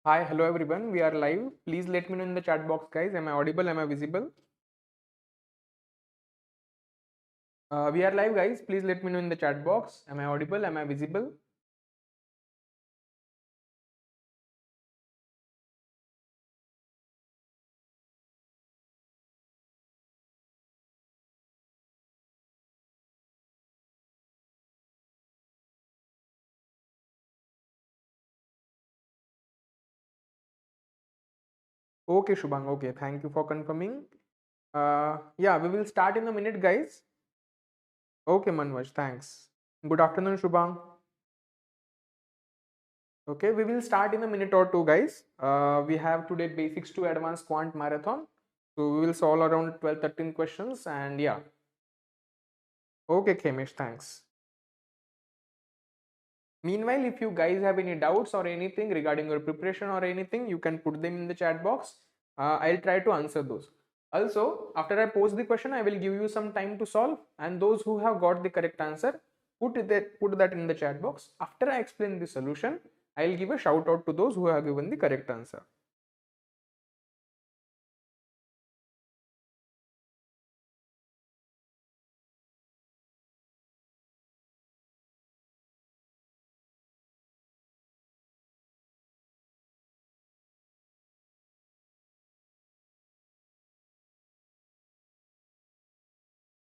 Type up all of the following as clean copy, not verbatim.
Hi, hello everyone. We are live. Please let me know in the chat box, guys. Am I audible? Am I visible? We are live, guys. Please let me know in the chat box. Am I audible? Am I visible? Okay, Shubhang. Okay, thank you for confirming. Yeah, we will start in a minute, guys. Okay, Manvaj. Thanks. Good afternoon, Shubhang. Okay, we will start in a minute or two, guys. We have today basics to advanced quant marathon. So we will solve around 12-13 questions and yeah. Okay, Kemish. Thanks. Meanwhile, if you guys have any doubts or anything regarding your preparation or anything, you can put them in the chat box. I'll try to answer those. Also, after I post the question, I will give you some time to solve, and those who have got the correct answer, put that in the chat box. After I explain the solution, I'll give a shout out to those who have given the correct answer.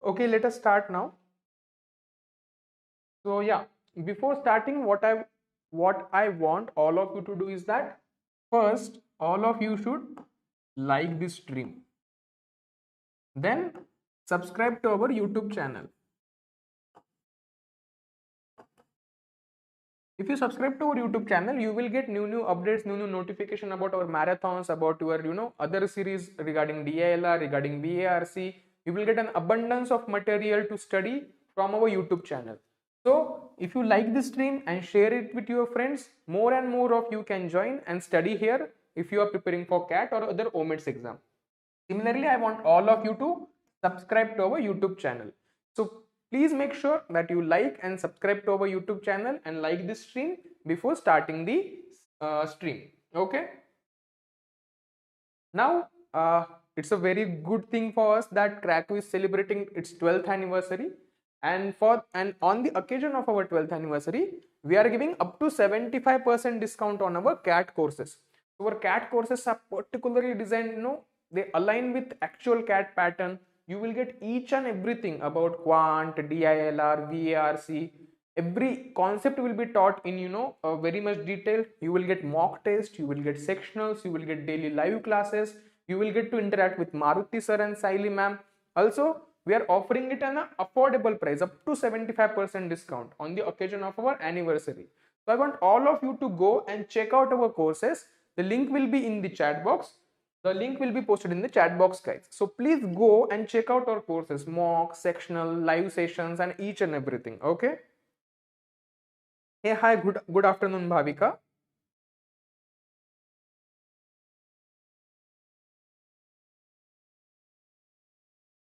Okay, let us start now. So yeah, before starting, what I want all of you to do is that first, all of you should like this stream. Then subscribe to our YouTube channel. If you subscribe to our YouTube channel, you will get new updates, new notification about our marathons, about your other series regarding DILR, regarding BARC. You will get an abundance of material to study from our YouTube channel. So if you like this stream and share it with your friends, more and more of you can join and study here if you are preparing for CAT or other OMITS exam. Similarly, I want all of you to subscribe to our YouTube channel. So please make sure that you like and subscribe to our YouTube channel and like this stream before starting the stream. Okay. Now, it's a very good thing for us that Cracku is celebrating its 12th anniversary, and on the occasion of our 12th anniversary, we are giving up to 75% discount on our CAT courses. So our CAT courses are particularly designed, they align with actual CAT pattern. You will get each and everything about quant, DILR, VARC. Every concept will be taught in very much detail. You will get mock test, you will get sectionals, you will get daily live classes, you will get to interact with Maruti sir and Saili ma'am. Also, we are offering it at an affordable price, up to 75% discount on the occasion of our anniversary. So I want all of you to go and check out our courses. The link will be in the chat box. The link will be posted in the chat box, guys. So please go and check out our courses, mock, sectional, live sessions, and each and everything. Okay. Hey, hi, good afternoon, Bhavika.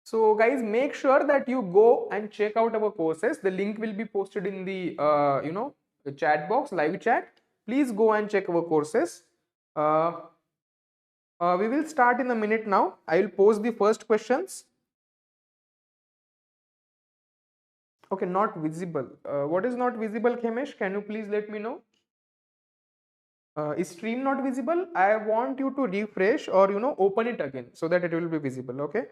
So guys, make sure that you go and check out our courses. The link will be posted in the the chat box, live chat. Please go and check our courses. Uh, we will start in a minute now. I will pose the first questions. Okay, not visible. What is not visible, Khemesh? Can you please let me know? Is stream not visible? I want you to refresh or open it again so that it will be visible. Okay.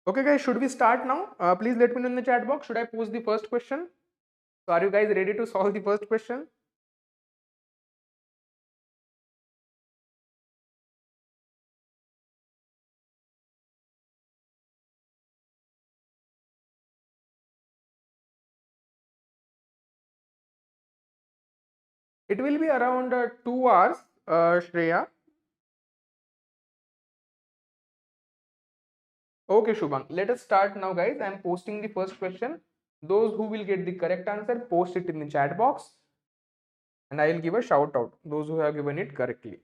Okay, guys, should we start now? Please let me know in the chat box. Should I pose the first question? So, are you guys ready to solve the first question? It will be around 2 hours, Shreya. Okay, Shubham. Let us start now, guys. I am posting the first question. Those who will get the correct answer, post it in the chat box, and I will give a shout out. Those who have given it correctly.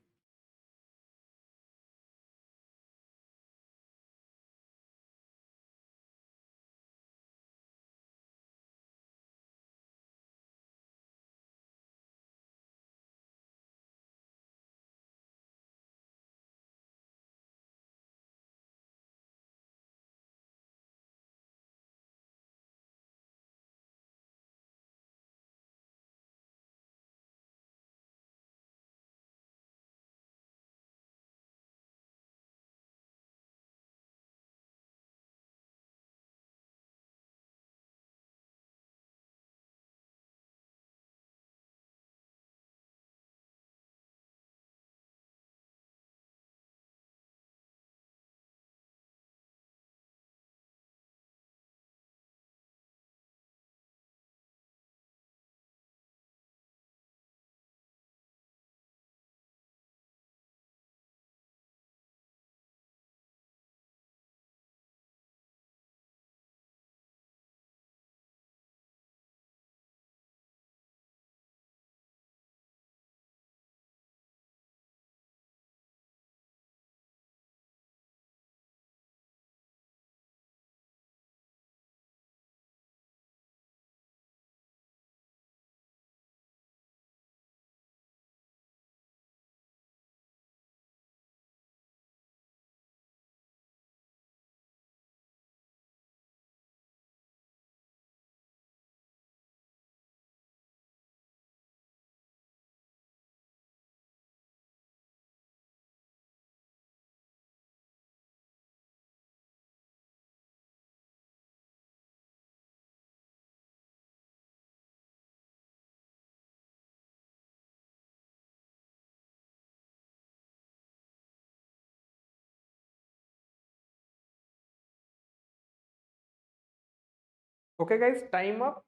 Okay guys, time up.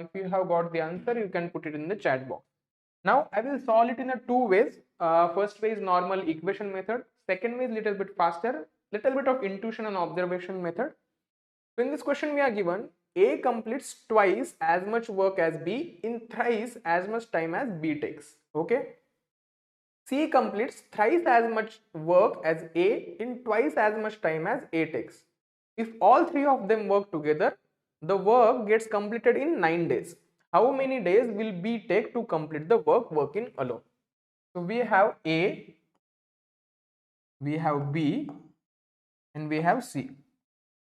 If you have got the answer, you can put it in the chat box. Now I will solve it in a two ways. First way is normal equation method. Second way is little bit faster, little bit of intuition and observation method. So in this question we are given A completes twice as much work as B in thrice as much time as B takes. Okay. C completes thrice as much work as A in twice as much time as A takes. If all three of them work together, the work gets completed in 9 days. How many days will B take to complete the work working alone? So we have A, we have B, and we have C.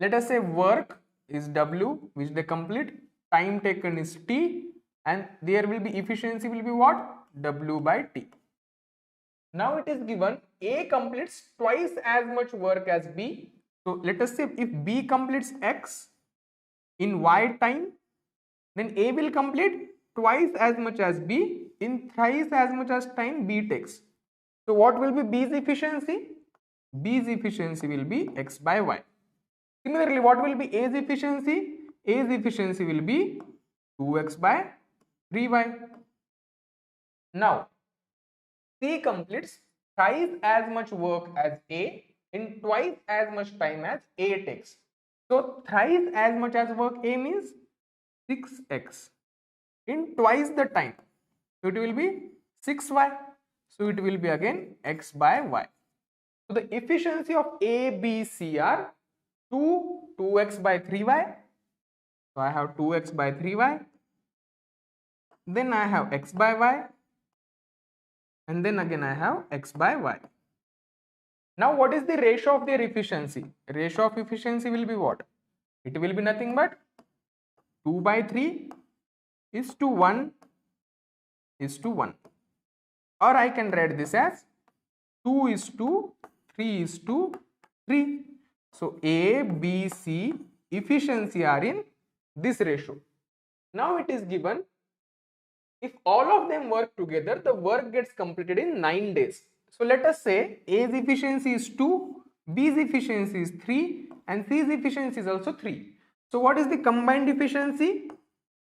Let us say work is W, which they complete, time taken is T, and there will be efficiency will be what? W by T. Now it is given A completes twice as much work as B. So let us say if B completes X in Y time, then A will complete twice as much as B in thrice as much as time B takes. So what will be B's efficiency? B's efficiency will be X by Y. Similarly, what will be A's efficiency? A's efficiency will be 2x by 3y. Now, C completes thrice as much work as A in twice as much time as A takes. So, thrice as much as work A means 6x in twice the time. So, it will be 6y. So, it will be again x by y. So, the efficiency of A, B, C are 2x by 3y. So, I have 2x by 3y. Then I have x by y. And then again I have x by y. Now what is the ratio of their efficiency? Ratio of efficiency will be what? It will be nothing but 2 by 3 is to 1 is to 1. Or I can write this as 2 is to 3 is to 3. So A, B, C efficiency are in this ratio. Now it is given if all of them work together, the work gets completed in 9 days. So let us say A's efficiency is 2, B's efficiency is 3 and C's efficiency is also 3. So what is the combined efficiency?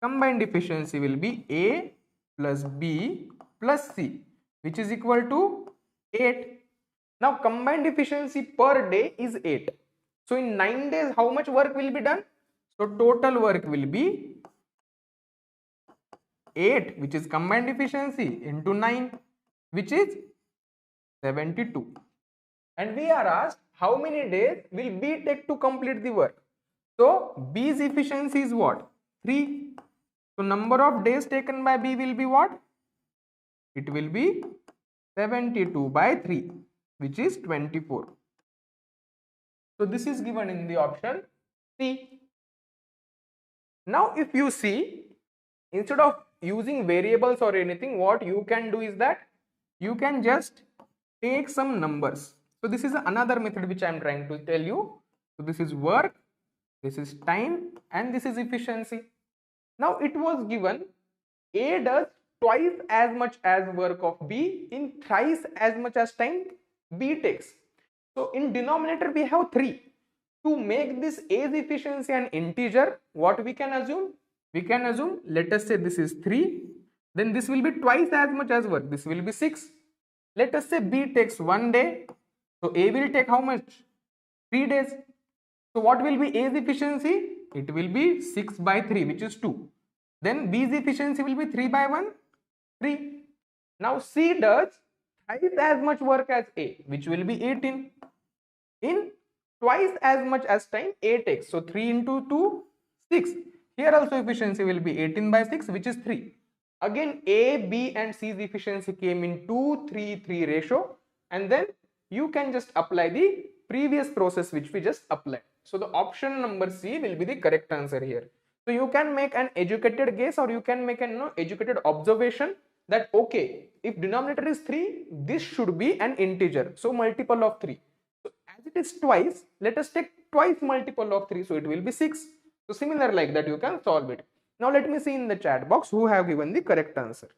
Combined efficiency will be A plus B plus C, which is equal to 8. Now combined efficiency per day is 8. So in 9 days how much work will be done? So total work will be 8, which is combined efficiency, into 9, which is 72. And we are asked how many days will B take to complete the work. So B's efficiency is what? 3. So number of days taken by B will be what? It will be 72 by 3, which is 24. So this is given in the option C. Now if you see, instead of using variables or anything, what you can do is that you can just take some numbers. So this is another method which I am trying to tell you. So this is work, this is time, and this is efficiency. Now it was given A does twice as much as work of B in thrice as much as time B takes. So in denominator we have 3. To make this A's efficiency an integer, what we can assume? We can assume, let us say this is 3, then this will be twice as much as work, this will be 6. Let us say B takes 1 day, so A will take how much? 3 days. So what will be A's efficiency? It will be 6 by 3, which is 2. Then B's efficiency will be 3 by 1, 3. Now C does twice as much work as A, which will be 18, in twice as much as time A takes. So 3 into 2, 6. Here also efficiency will be 18 by 6, which is 3. Again A, B and C's efficiency came in 2, 3, 3 ratio, and then you can just apply the previous process which we just applied. So the option number C will be the correct answer here. So you can make an educated guess or you can make an educated observation that okay, if denominator is 3, this should be an integer. So multiple of 3. So as it is twice, let us take twice multiple of 3. So it will be 6. So similar like that you can solve it. Now let me see in the chat box who have given the correct answer.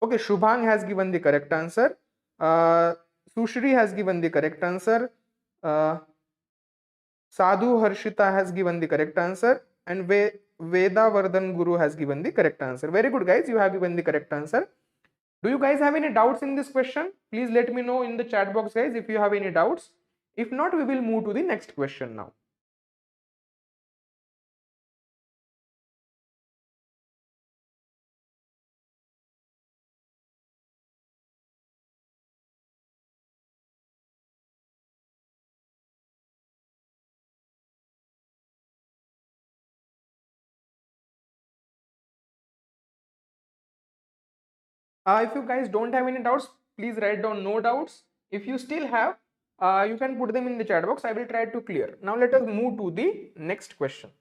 Okay, Shubhang has given the correct answer. Sushri has given the correct answer. Sadhu Harshita has given the correct answer. And Veda Vardhan Guru has given the correct answer. Very good, guys. You have given the correct answer. Do you guys have any doubts in this question? Please let me know in the chat box, guys, if you have any doubts. If not, we will move to the next question now. If you guys don't have any doubts, please write down no doubts. If you still have, you can put them in the chat box. I will try to clear. Now let us move to the next question.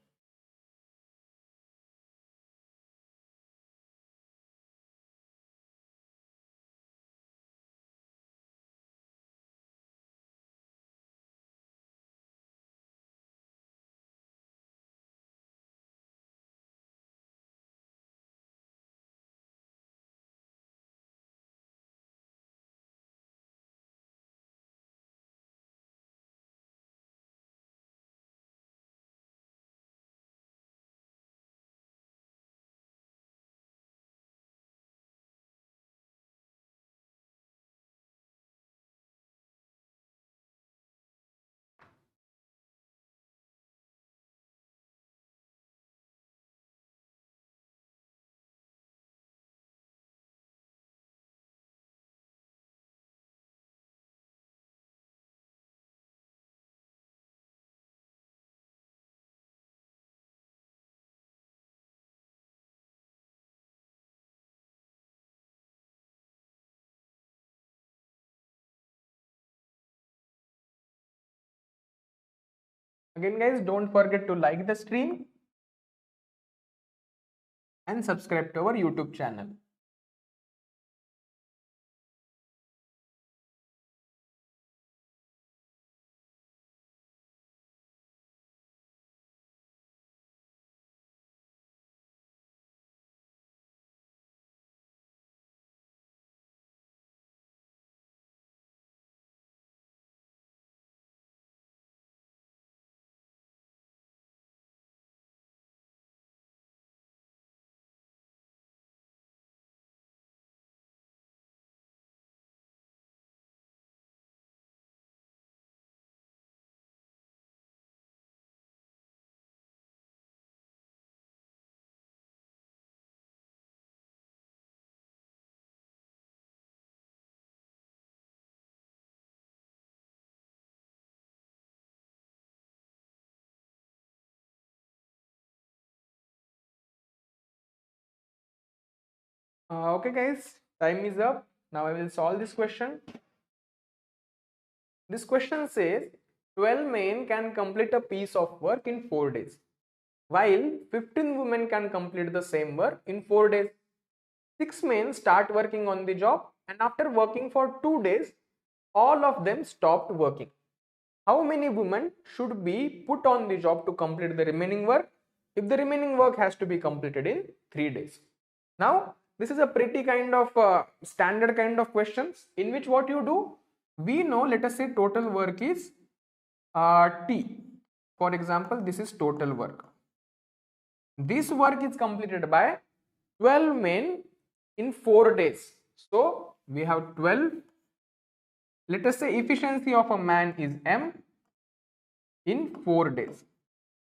Again, guys, don't forget to like the stream and subscribe to our YouTube channel. Okay, guys, time is up. Now I will solve this question. This question says 12 men can complete a piece of work in 4 days, while 15 women can complete the same work in 4 days. 6 men start working on the job, and after working for 2 days, all of them stopped working. How many women should be put on the job to complete the remaining work if the remaining work has to be completed in 3 days? Now, this is a pretty kind of standard kind of questions in which what you do, we know, let us say total work is T. For example, this is total work. This work is completed by 12 men in 4 days. So, we have 12. Let us say efficiency of a man is M in 4 days.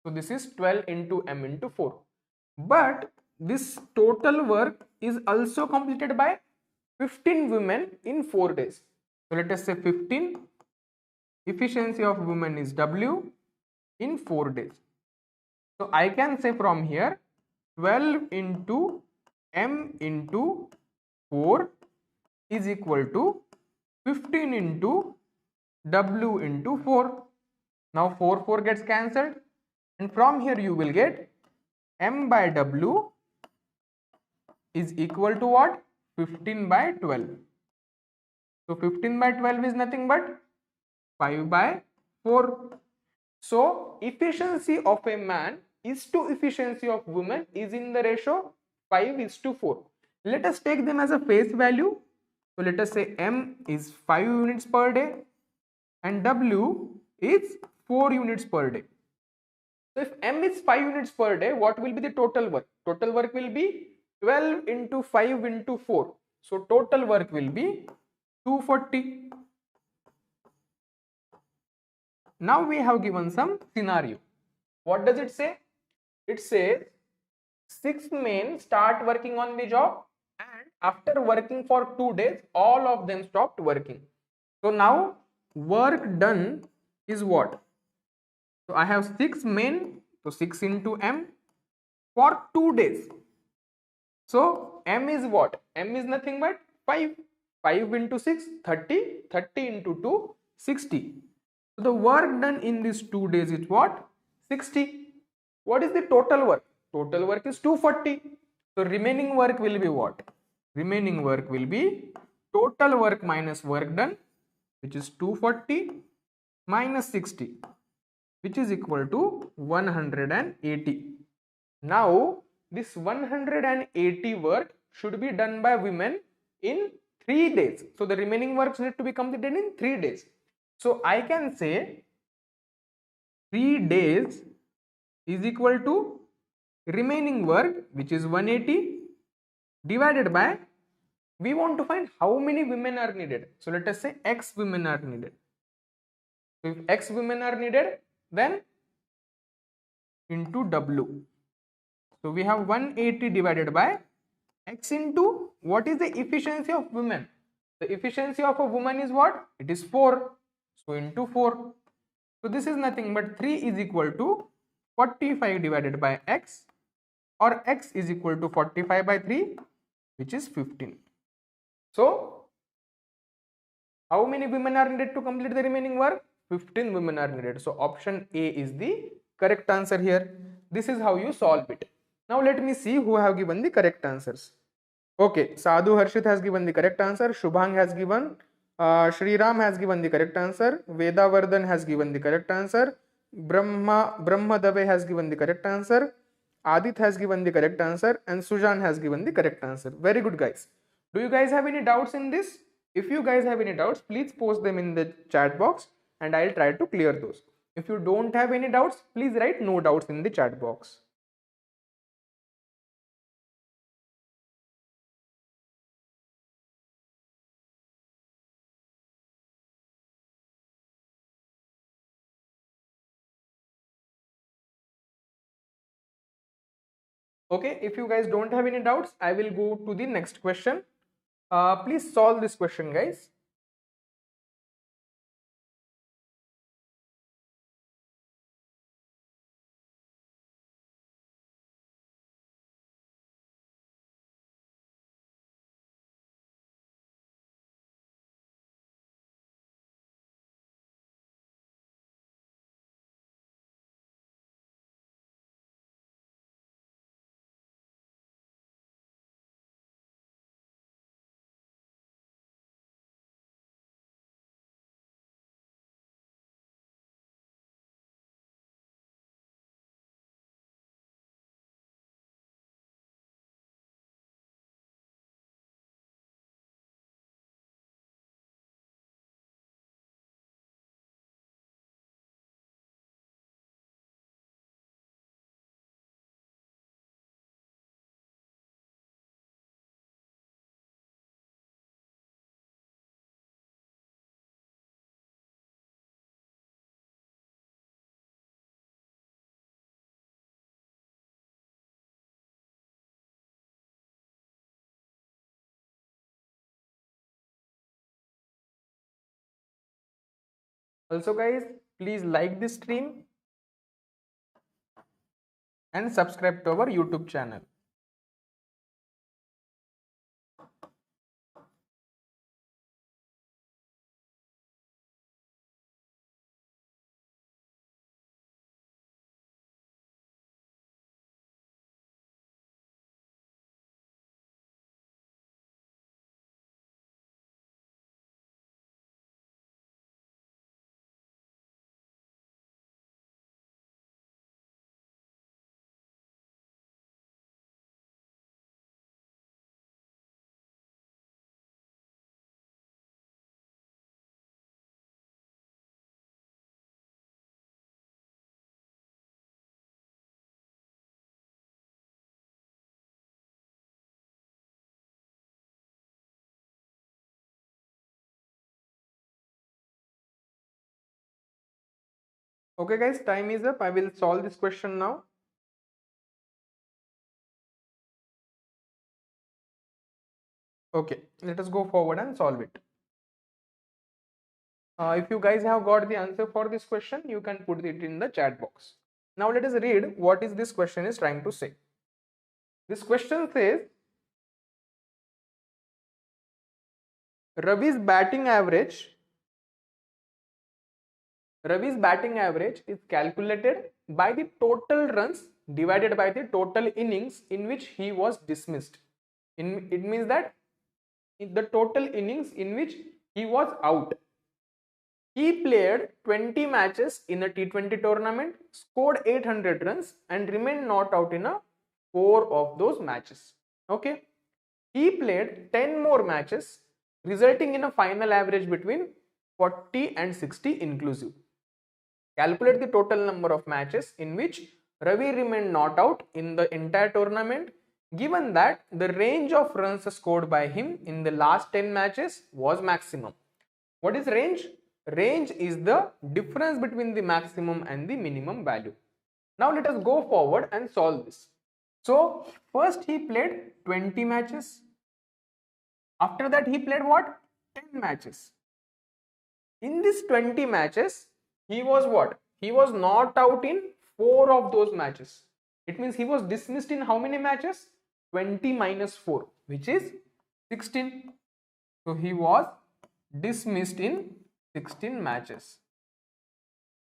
So, this is 12 into M into 4. But this total work is also completed by 15 women in 4 days. So let us say 15, efficiency of women is W in 4 days. So I can say from here 12 into M into 4 is equal to 15 into W into 4. Now 4 gets cancelled, and from here you will get M by W is equal to what? 15 by 12. So 15 by 12 is nothing but 5 by 4. So efficiency of a man is to efficiency of woman is in the ratio 5:4. Let us take them as a face value. So let us say M is 5 units per day and W is 4 units per day. So if m is 5 units per day, what will be the total work? Total work will be 12 into 5 into 4. So total work will be 240. Now we have given some scenario. What does it say? It says 6 men start working on the job, and after working for 2 days, all of them stopped working. So now work done is what? So I have 6 men, so 6 into m for 2 days. So m is what? M is nothing but 5. 5 into 6, 30. 30 into 2, 60. So the work done in these 2 days is what? 60. What is the total work? Total work is 240. So remaining work will be what? Remaining work will be total work minus work done, which is 240 minus 60, which is equal to 180. Now this 180 work should be done by women in 3 days. So the remaining works need to be completed in 3 days. So I can say 3 days is equal to remaining work, which is 180, divided by, we want to find how many women are needed. So let us say x women are needed. So if x women are needed, then into w. So we have 180 divided by x into, what is the efficiency of women? The efficiency of a woman is what? It is 4. So into 4. So this is nothing but 3 is equal to 45 divided by x, or x is equal to 45 by 3, which is 15. So how many women are needed to complete the remaining work? 15 women are needed. So option A is the correct answer here. This is how you solve it. Now let me see who have given the correct answers. Okay, Sadhu Harshit has given the correct answer. Shubhang has given. Shri Ram has given the correct answer. Veda Vardhan has given the correct answer. Brahma Dave has given the correct answer. Adit has given the correct answer, and Sujan has given the correct answer. Very good, guys. Do you guys have any doubts in this? If you guys have any doubts, please post them in the chat box and I'll try to clear those. If you don't have any doubts, please write no doubts in the chat box. Okay, if you guys don't have any doubts, I will go to the next question. Please solve this question, guys. Also, guys, please like this stream and subscribe to our YouTube channel. Okay guys, time is up. I will solve this question now. Okay, let us go forward and solve it. If you guys have got the answer for this question, you can put it in the chat box. Now let us read what is this question is trying to say. This question says Ravi's batting average is calculated by the total runs divided by the total innings in which he was dismissed. It means that the total innings in which he was out. He played 20 matches in a T20 tournament, scored 800 runs and remained not out in 4 of those matches. Okay. He played 10 more matches, resulting in a final average between 40 and 60 inclusive. Calculate the total number of matches in which Ravi remained not out in the entire tournament, given that the range of runs scored by him in the last 10 matches was maximum. What is range? Range is the difference between the maximum and the minimum value. Now let us go forward and solve this. So first he played 20 matches. After that he played what? 10 matches. In this 20 matches, he was what? He was not out in 4 of those matches. It means he was dismissed in how many matches? 20 minus 4, which is 16. So he was dismissed in 16 matches.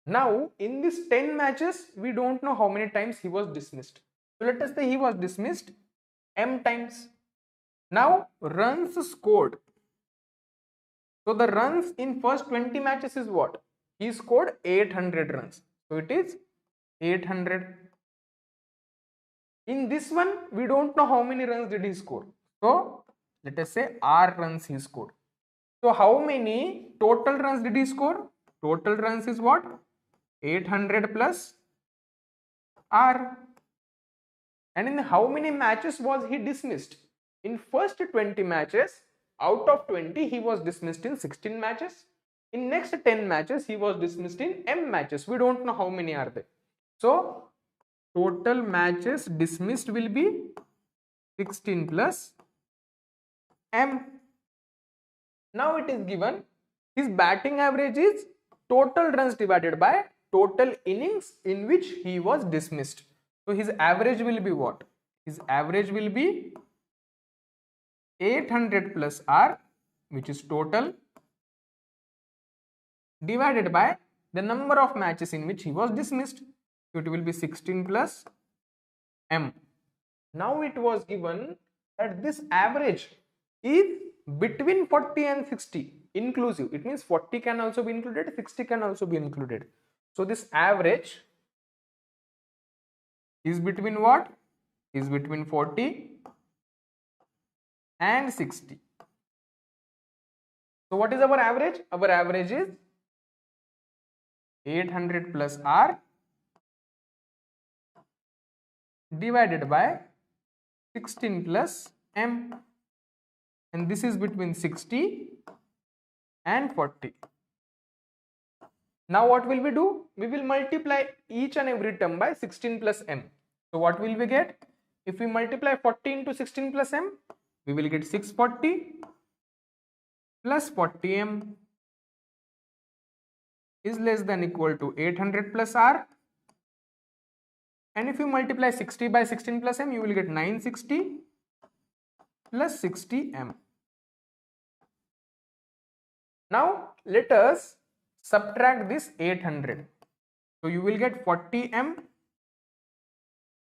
Now in this 10 matches, we don't know how many times he was dismissed. So let us say he was dismissed m times. Now runs scored. So the runs in first 20 matches is what? He scored 800 runs. So it is 800. In this one, we don't know how many runs did he score. So let us say R runs he scored. So how many total runs did he score? Total runs is what? 800 plus R. And in how many matches was he dismissed? In first 20 matches, out of 20 he was dismissed in 16 matches. In next 10 matches he was dismissed in m matches. We don't know how many are there. So total matches dismissed will be 16 plus m. Now it is given his batting average is total runs divided by total innings in which he was dismissed. So his average will be what? His average will be 800 plus R, which is total, divided by the number of matches in which he was dismissed. So it will be 16 plus m. Now it was given that this average is between 40 and 60 inclusive. It means 40 can also be included, 60 can also be included. So this average is between what? Is between 40 and 60. So what is our average? Our average is 800 plus R divided by 16 plus m, and this is between 60 and 40. Now what will we do? We will multiply each and every term by 16 plus m. So what will we get? If we multiply 40 into 16 plus m, we will get 640 plus 40m is less than equal to 800 plus R. And if you multiply 60 by 16 plus m, you will get 960 plus 60m. Now let us subtract this 800. So you will get 40m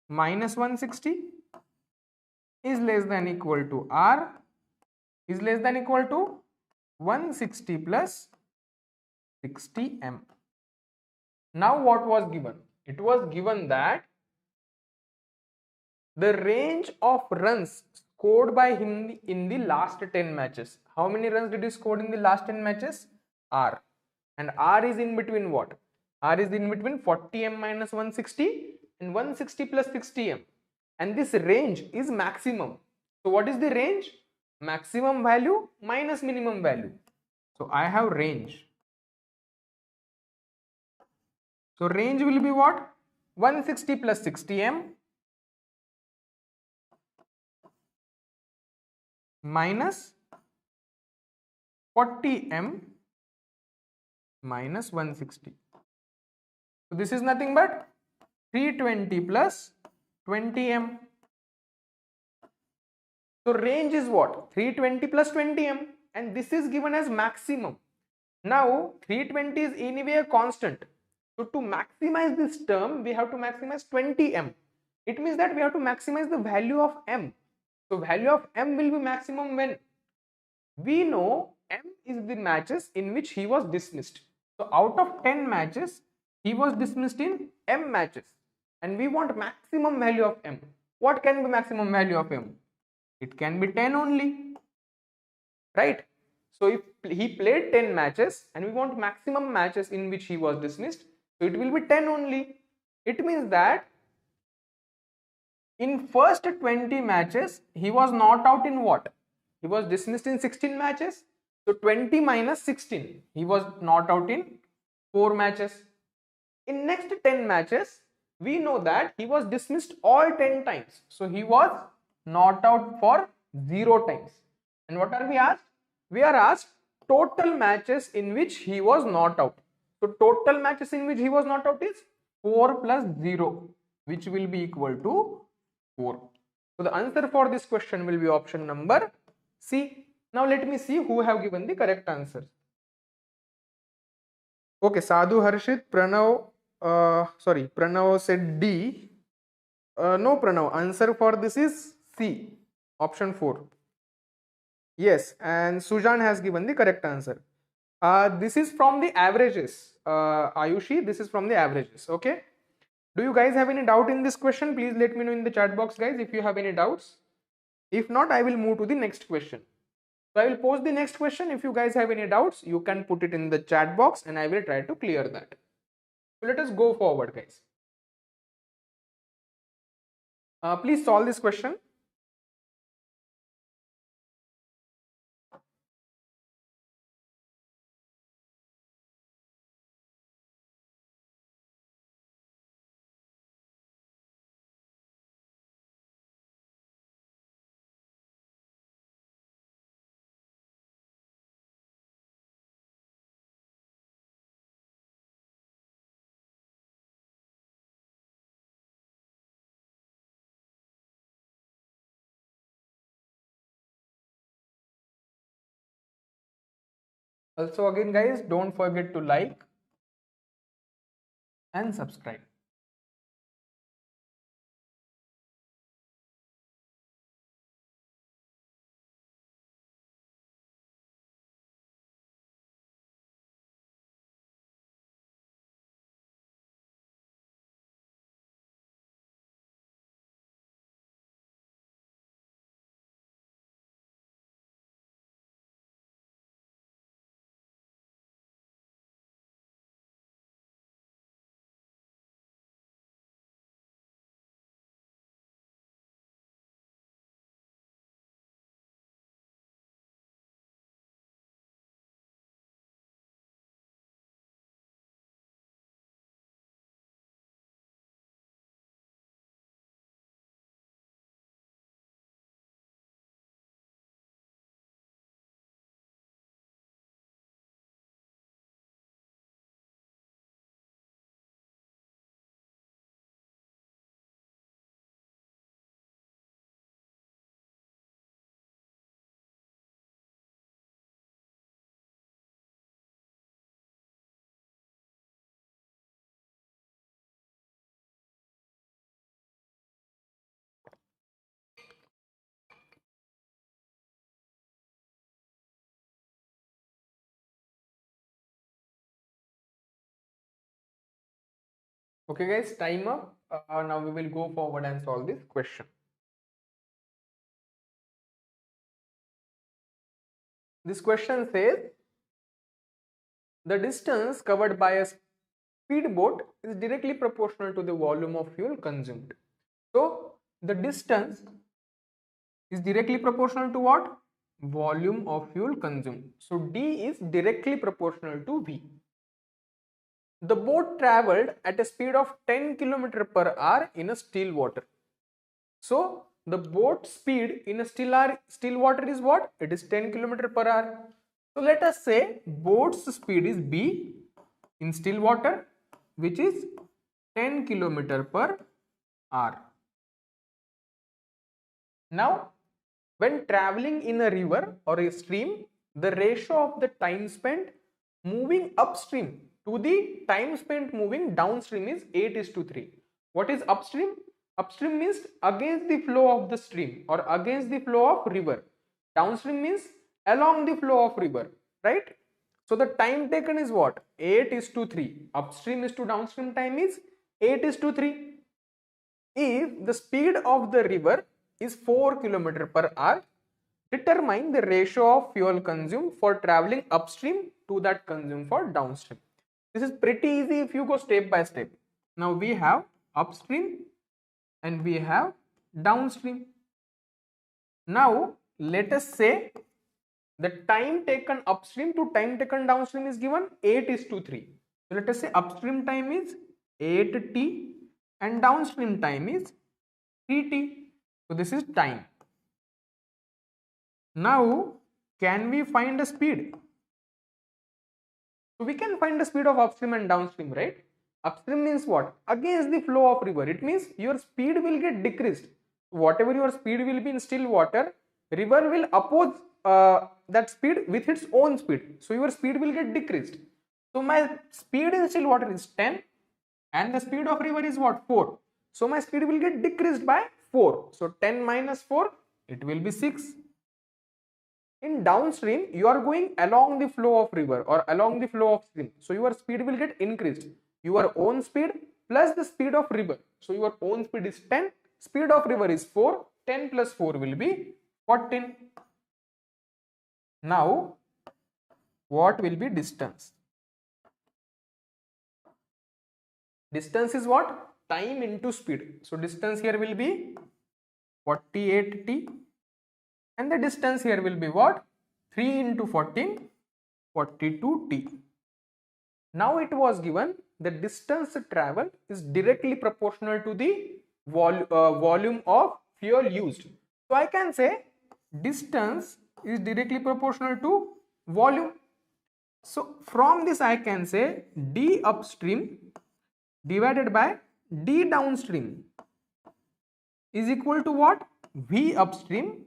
minus 160 is less than equal to R is less than equal to 160 plus 60m. Now what was given? It was given that the range of runs scored by him in the last 10 matches. How many runs did he score in the last 10 matches? R. And R is in between what? R is in between 40m minus 160 and 160 plus 60m. And this range is maximum. So what is the range? Maximum value minus minimum value. So I have range. So range will be what? 160 plus 60m minus 40m minus 160. So this is nothing but 320 plus 20m. So range is what? 320 plus 20m, and this is given as maximum. Now 320 is anyway a constant. So to maximize this term, we have to maximize 20m. It means that we have to maximize the value of m. So value of m will be maximum when we know m is the matches in which he was dismissed. So out of 10 matches, he was dismissed in m matches, and we want maximum value of m. What can be maximum value of m? It can be 10 only, right? So if he played 10 matches and we want maximum matches in which he was dismissed, so it will be 10 only. It means that in first 20 matches, he was not out in what? He was dismissed in 16 matches. So 20 minus 16, he was not out in 4 matches. In next 10 matches, we know that he was dismissed all 10 times. So he was not out for 0 times. And what are we asked? We are asked total matches in which he was not out. So total matches in which he was not out is 4 plus 0, which will be equal to 4. So the answer for this question will be option number C. Now let me see who have given the correct answers. Okay, Sadhu, Harshit, Pranav, Pranav said D. No, Pranav, answer for this is C, option 4. Yes, and Sujan has given the correct answer. This is from the averages. Ayushi, this is from the averages. Okay. Do you guys have any doubt in this question? Please let me know in the chat box, guys, if you have any doubts. If not, I will move to the next question. So I will post the next question. If you guys have any doubts, you can put it in the chat box and I will try to clear that. So let us go forward, guys. Please solve this question. Also again, guys, don't forget to like and subscribe. Okay, guys, time up. Now we will go forward and solve this question. This question says the distance covered by a speedboat is directly proportional to the volume of fuel consumed. So the distance is directly proportional to what? Volume of fuel consumed. So D is directly proportional to V. The boat traveled at a speed of 10 km per hour in a still water. So the boat speed in a still water is what? It is 10 km per hour. So let us say boat's speed is B in still water, which is 10 km per hour. Now, when traveling in a river or a stream, the ratio of the time spent moving upstream to the time spent moving downstream is 8:3. What is upstream? Upstream means against the flow of the stream or against the flow of river. Downstream means along the flow of river, right? So the time taken is what? 8:3. Upstream is to downstream time is 8:3. If the speed of the river is 4 km per hour, determine the ratio of fuel consumed for traveling upstream to that consumed for downstream. This is pretty easy if you go step by step. Now we have upstream and we have downstream. Now let us say the time taken upstream to time taken downstream is given 8:3. So let us say upstream time is 8t and downstream time is 3t. So this is time. Now can we find a speed? So we can find the speed of upstream and downstream, right? Upstream means what? Against the flow of river. It means your speed will get decreased. Whatever your speed will be in still water, river will oppose that speed with its own speed. So your speed will get decreased. So my speed in still water is 10 and the speed of river is what? 4. So my speed will get decreased by 4. So 10 minus 4, it will be 6. In downstream, you are going along the flow of river or along the flow of stream. So your speed will get increased. Your own speed plus the speed of river. So your own speed is 10, speed of river is 4, 10 plus 4 will be 14. Now, what will be distance? Distance is what? Time into speed. So distance here will be 48t. And the distance here will be what? 3 into 14, 42t. Now it was given the distance traveled is directly proportional to the volume of fuel used. So I can say distance is directly proportional to volume. So from this I can say d upstream divided by d downstream is equal to what? V upstream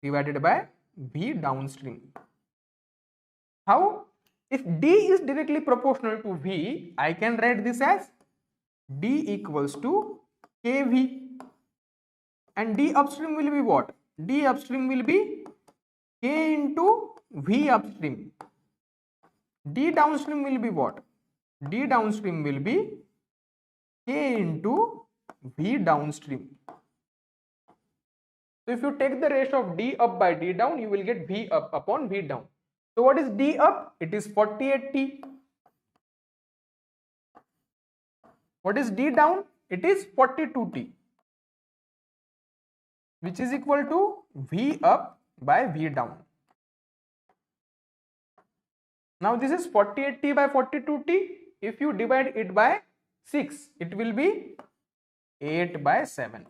divided by V downstream. How? If D is directly proportional to V, I can write this as D equals to KV. And D upstream will be what? D upstream will be K into V upstream. D downstream will be what? D downstream will be K into V downstream. So if you take the ratio of D up by D down, you will get V up upon V down. So what is D up? It is 48t. What is D down? It is 42t, which is equal to V up by V down. Now this is 48t by 42t. If you divide it by 6, it will be 8 by 7.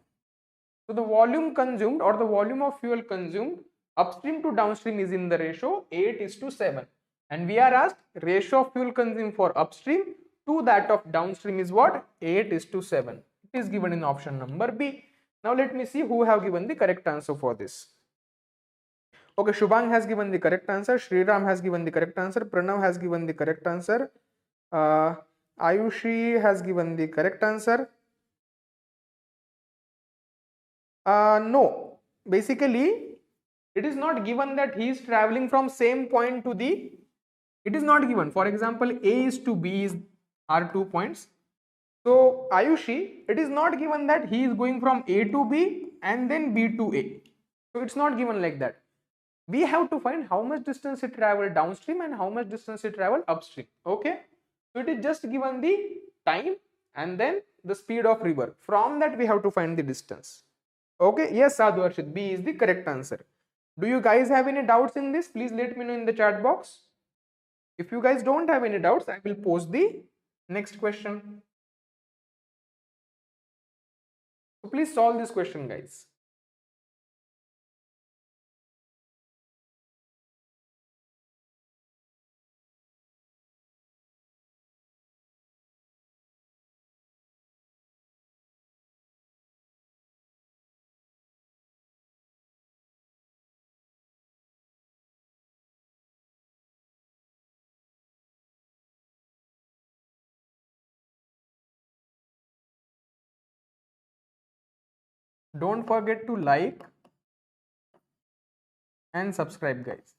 So the volume consumed or the volume of fuel consumed upstream to downstream is in the ratio 8:7. And we are asked ratio of fuel consumed for upstream to that of downstream is what? 8:7. It is given in option number B. Now let me see who have given the correct answer for this. Okay, Shubhang has given the correct answer. Shriram has given the correct answer. Pranav has given the correct answer. Ayushi has given the correct answer. No, basically it is not given that he is traveling from same point to the, it is not given. For example, A is to B are 2 points. So Ayushi, it is not given that he is going from A to B and then B to A. So it's not given like that. We have to find how much distance it traveled downstream and how much distance it traveled upstream. Okay, so it is just given the time and then the speed of river. From that we have to find the distance. Okay, yes, Sadhu Arshit, B is the correct answer. Do you guys have any doubts in this? Please let me know in the chat box. If you guys don't have any doubts, I will pose the next question. So please solve this question, guys. Don't forget to like and subscribe, guys.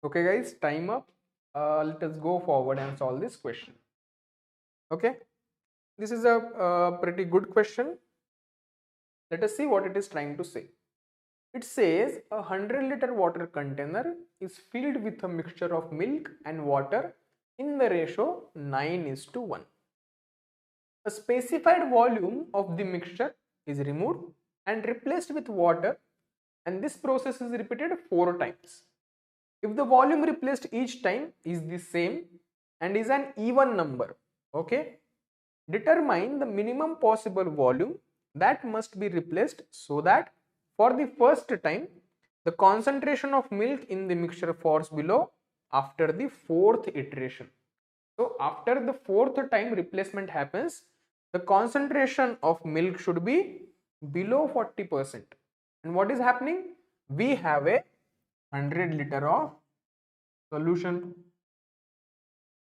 Okay, guys, time up. Let us go forward and solve this question. Okay, this is a pretty good question. Let us see what it is trying to say. It says a 100-liter water container is filled with a mixture of milk and water in the ratio 9:1. A specified volume of the mixture is removed and replaced with water, and this process is repeated 4 times. If the volume replaced each time is the same and is an even number, okay, determine the minimum possible volume that must be replaced so that for the first time the concentration of milk in the mixture falls below after the 4th iteration. So after the 4th time replacement happens, the concentration of milk should be below 40%. And what is happening? We have a 100-liter of solution.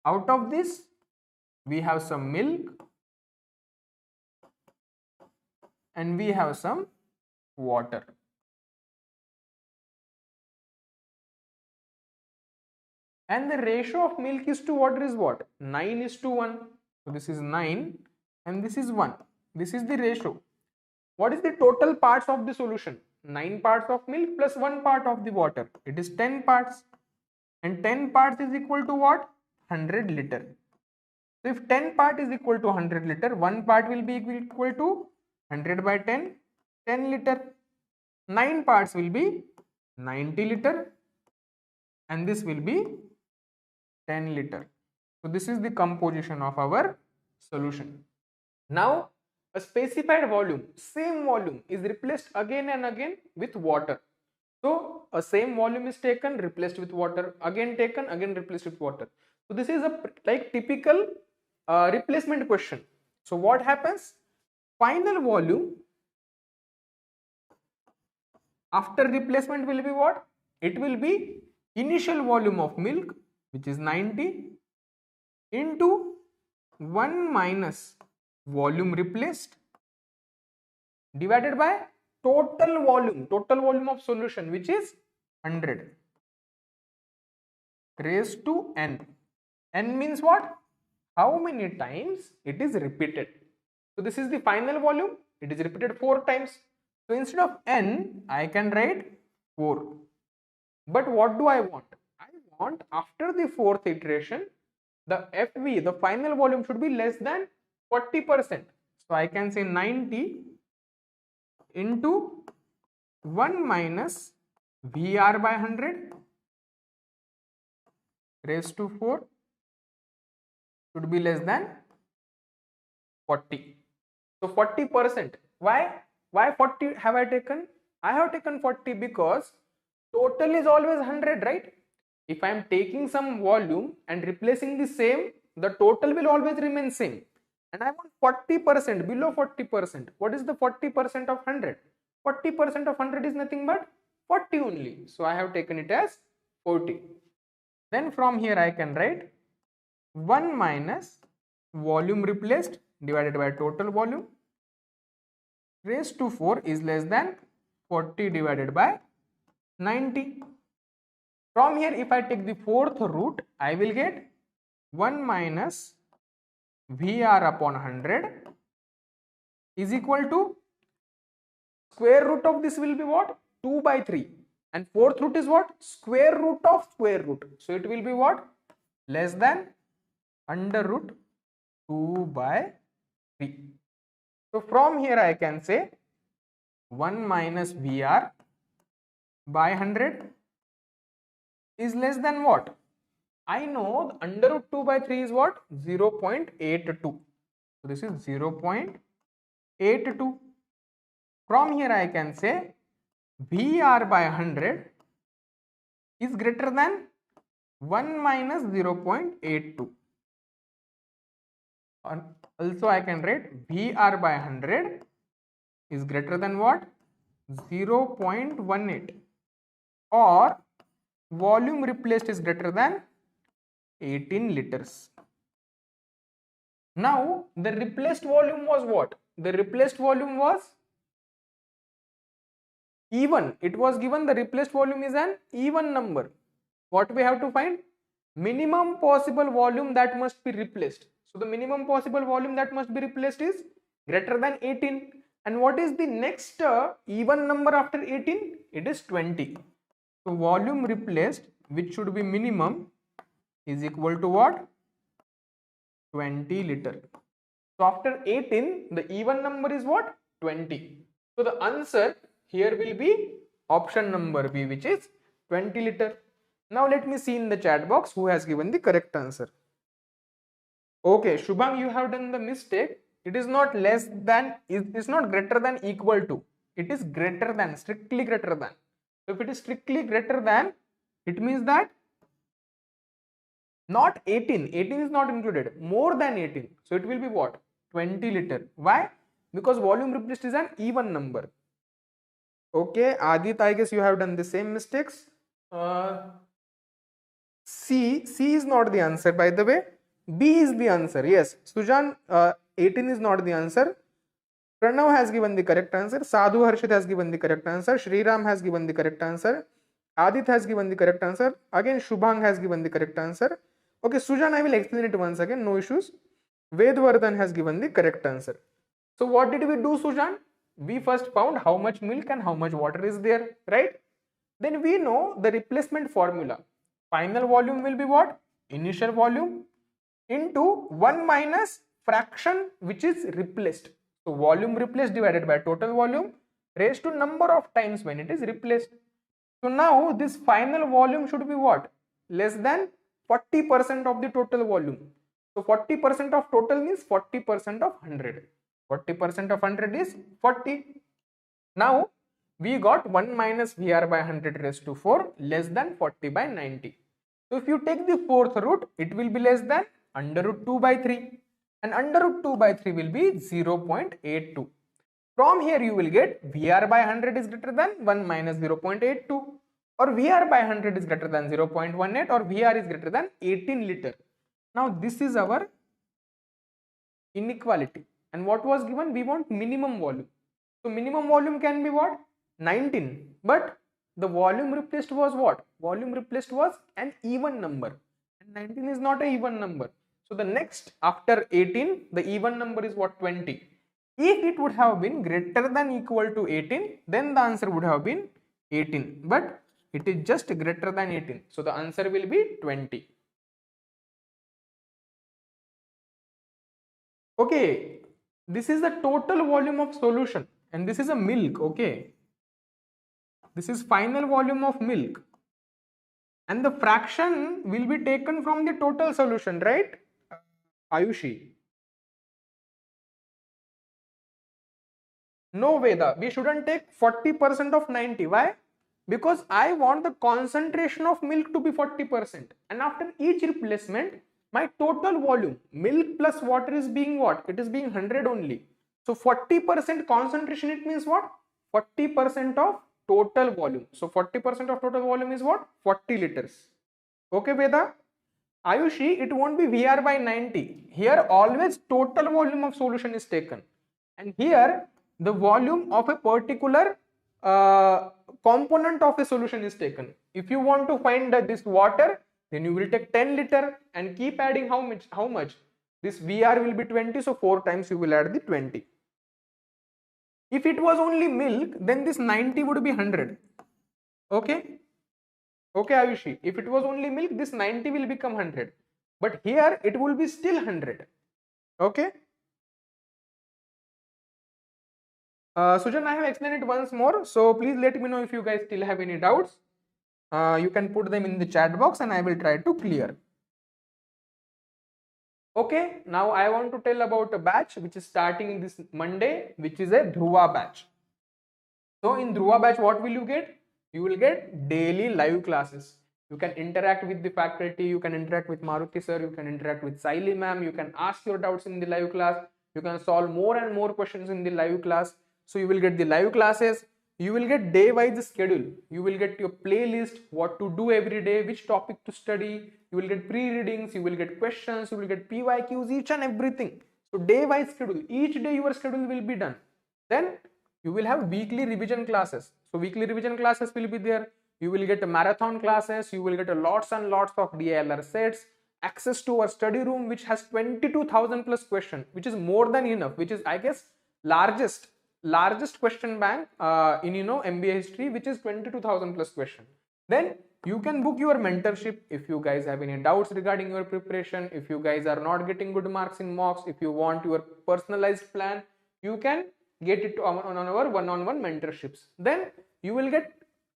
Out of this, we have some milk and we have some water. And the ratio of milk is to water is what? 9:1. So this is 9 and this is 1. This is the ratio. What is the total parts of the solution? 9 parts of milk plus 1 part of the water. It is 10 parts. And 10 parts is equal to what? 100 liter. So if 10 part is equal to 100 liter, 1 part will be equal to 100 by 10, 10 liter. 9 parts will be 90 liter and this will be 10 liter. So this is the composition of our solution. Now a specified volume, same volume is replaced again and again with water. So a same volume is taken, replaced with water, again taken, again replaced with water. So this is a like typical replacement question. So what happens? Final volume after replacement will be what? It will be initial volume of milk, which is 90 into 1 minus volume replaced divided by total volume of solution, which is 100 raised to n. N means what? How many times it is repeated. So this is the final volume. It is repeated 4 times. So instead of n, I can write 4. But what do I want? I want after the 4th iteration, the FV, the final volume, should be less than 40%. So I can say 90 into 1 minus VR by 100 raised to 4 should be less than 40. So 40%. Why 40 have I taken? I have taken 40 because total is always 100, right? If I am taking some volume and replacing the same, the total will always remain same. And I want 40%, below 40%. What is the 40% of 100? 40% of 100 is nothing but 40 only. So I have taken it as 40. Then from here I can write 1 minus volume replaced divided by total volume raised to 4 is less than 40 divided by 90. From here, if I take the 4th root, I will get 1 minus VR upon 100 is equal to square root of this will be what? 2 by 3. And 4th root is what? Square root of square root. So it will be what? Less than under root 2 by 3. So from here I can say 1 minus VR by 100 is less than what? I know under root 2 by 3 is what? 0.82. So this is 0.82. From here I can say VR by 100 is greater than 1 minus 0.82. Also I can write VR by 100 is greater than what? 0.18, or volume replaced is greater than 18 liters. Now the replaced volume was what? The replaced volume was even. It was given the replaced volume is an even number. What we have to find? Minimum possible volume that must be replaced. So the minimum possible volume that must be replaced is greater than 18. And what is the next even number after 18? It is 20. So volume replaced, which should be minimum, is equal to what? 20 liter. So after 18, the even number is what? 20. So the answer here will be option number B, which is 20 liter. Now let me see in the chat box who has given the correct answer. Okay, Shubham, you have done the mistake. It is not less than, it is not greater than equal to. It is greater than, strictly greater than. So if it is strictly greater than, it means that not 18, 18 is not included, more than 18. So it will be what? 20 liter. Why? Because volume replaced is an even number. Okay, Adit, I guess you have done the same mistakes. C is not the answer, by the way. B is the answer. Yes, Sujan, 18 is not the answer. Pranav has given the correct answer. Sadhu Harshit has given the correct answer. Shriram has given the correct answer. Adit has given the correct answer. Again, Shubhang has given the correct answer. Okay, Sujan, I will explain it once again. No issues. Vedvardhan has given the correct answer. So what did we do, Sujan? We first found how much milk and how much water is there, right? Then we know the replacement formula. Final volume will be what? Initial volume into 1 minus fraction which is replaced. So volume replaced divided by total volume raised to number of times when it is replaced. So now this final volume should be what? Less than 40% of the total volume. So 40% of total means 40% of 100. 40% of 100 is 40. Now we got 1 minus VR by 100 raised to 4 less than 40 by 90. So if you take the 4th root, it will be less than under root 2 by 3, and under root 2 by 3 will be 0.82. From here you will get VR by 100 is greater than 1 minus 0.82, or VR by 100 is greater than 0.18, or VR is greater than 18 liter. Now this is our inequality. And what was given? We want minimum volume. So minimum volume can be what? 19. But the volume replaced was what? Volume replaced was an even number. And 19 is not an even number. So the next after 18, the even number is what? 20. If it would have been greater than equal to 18, then the answer would have been 18. But it is just greater than 18. So the answer will be 20. Okay, this is the total volume of solution and this is a milk. Okay, this is final volume of milk and the fraction will be taken from the total solution, right, Ayushi? No, Veda, we shouldn't take 40% of 90. Why? Because I want the concentration of milk to be 40%, and after each replacement my total volume milk plus water is being what? It is being 100 only. So 40% concentration, it means what? 40% of total volume. So 40% of total volume is what? 40 liters. Okay, Veda? Ayushi, it won't be VR by 90. Here always total volume of solution is taken. And here the volume of a particular component of a solution is taken. If you want to find this water, then you will take 10 liter and keep adding how much? How much? This VR will be 20, so 4 times you will add the 20. If it was only milk, then this 90 would be 100. Okay? Okay, Ayushi, if it was only milk, this 90 will become 100. But here it will be still 100. Okay? Sujan, I have explained it once more. So please let me know if you guys still have any doubts. You can put them in the chat box and I will try to clear. Okay, now I want to tell about a batch which is starting this Monday, which is a Dhruva batch. So in Dhruva batch, what will you get? You will get daily live classes. You can interact with the faculty, you can interact with Maruti sir, you can interact with Saili ma'am, you can ask your doubts in the live class, you can solve more and more questions in the live class. So you will get the live classes, you will get day wise schedule, you will get your playlist, what to do every day, which topic to study, you will get pre-readings, you will get questions, you will get PYQs, each and everything. So day wise schedule, each day your schedule will be done. Then you will have weekly revision classes. So weekly revision classes will be there. You will get marathon classes, you will get lots and lots of DILR sets, access to our study room which has 22,000 plus question, which is more than enough, which is I guess largest question bank in MBA history, which is 22,000 plus question. Then you can book your mentorship if you guys have any doubts regarding your preparation, if you guys are not getting good marks in mocks, if you want your personalized plan, you can get it on our one-on-one mentorships. Then you will get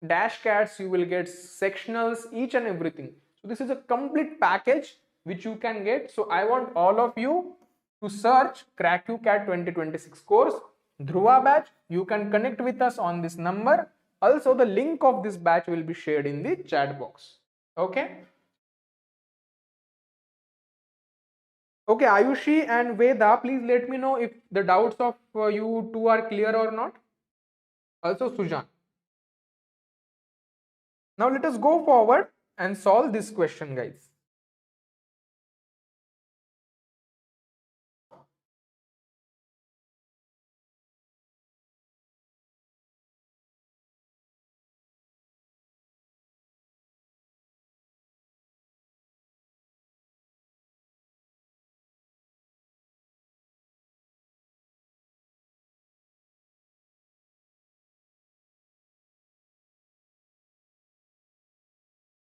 dash cats, you will get sectionals, each and everything. So this is a complete package which you can get. So I want all of you to search Cracku Cat 2026 course Dhruva batch. You can connect with us on this number. Also the link of this batch will be shared in the chat box. Okay. Okay, Ayushi and Veda, please let me know if the doubts of you two are clear or not. Also Sujan. Now let us go forward and solve this question, guys.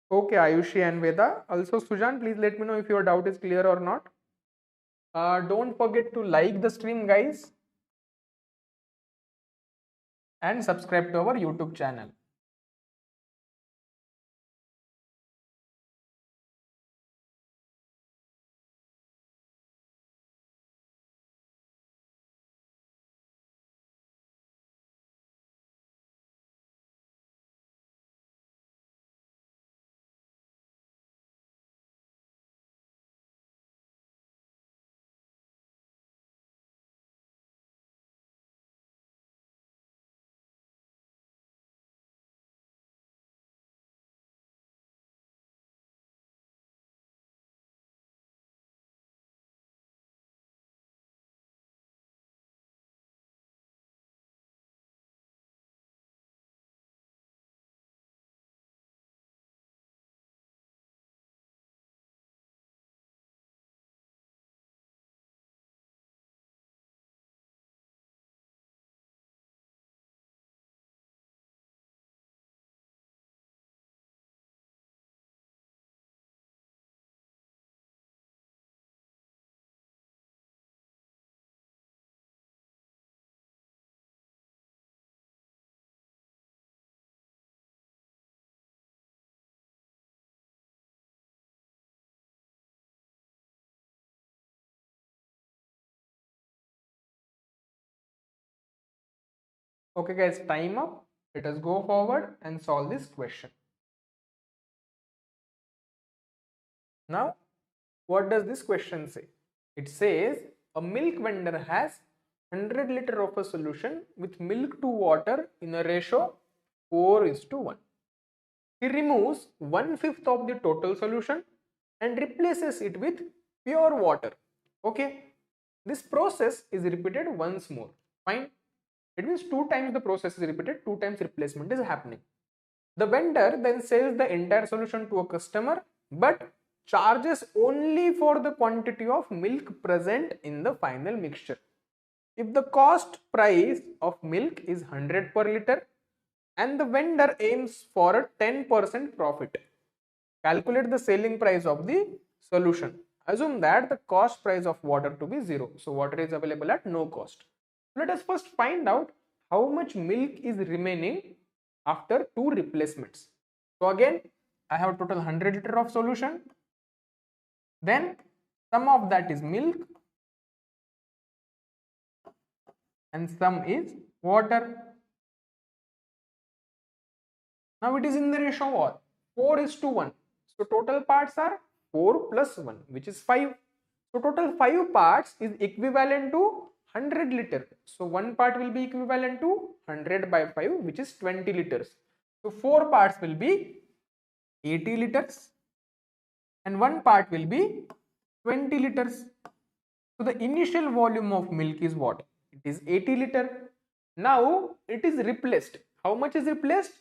Okay, Ayushi and Veda. Also Sujan, please let me know if your doubt is clear or not. Don't forget to like the stream, guys, and subscribe to our YouTube channel. Okay guys, time up. Let us go forward and solve this question. Now, what does this question say? It says a milk vendor has 100 liter of a solution with milk to water in a ratio 4:1. He removes 1/5 of the total solution and replaces it with pure water. Okay, this process is repeated once more. Fine. It means 2 times the process is repeated, 2 times replacement is happening. The vendor then sells the entire solution to a customer but charges only for the quantity of milk present in the final mixture. If the cost price of milk is 100 per liter and the vendor aims for a 10% profit, calculate the selling price of the solution. Assume that the cost price of water to be 0. So water is available at no cost. Let us first find out how much milk is remaining after 2 replacements. So again, I have total 100 liter of solution. Then some of that is milk and some is water. Now it is in the ratio of what? 4:1. So total parts are 4 plus 1, which is 5. So total 5 parts is equivalent to 100 liter. So one part will be equivalent to 100 by 5, which is 20 liters. So 4 parts will be 80 liters and one part will be 20 liters. So the initial volume of milk is what? It is 80 liter. Now it is replaced. How much is replaced?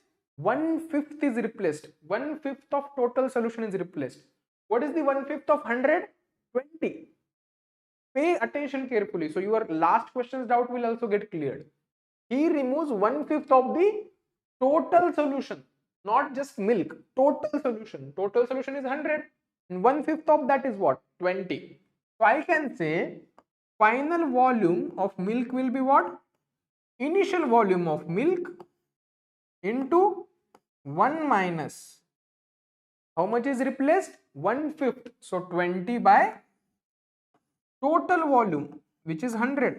1/5 is replaced. 1/5 of total solution is replaced. What is the 1/5 of 100? 20. Pay attention carefully. So your last question's doubt will also get cleared. He removes 1/5 of the total solution, not just milk. Total solution. Total solution is 100. And 1/5 of that is what? 20. So I can say final volume of milk will be what? Initial volume of milk into 1 minus how much is replaced? 1/5. So 20 by total volume, which is 100,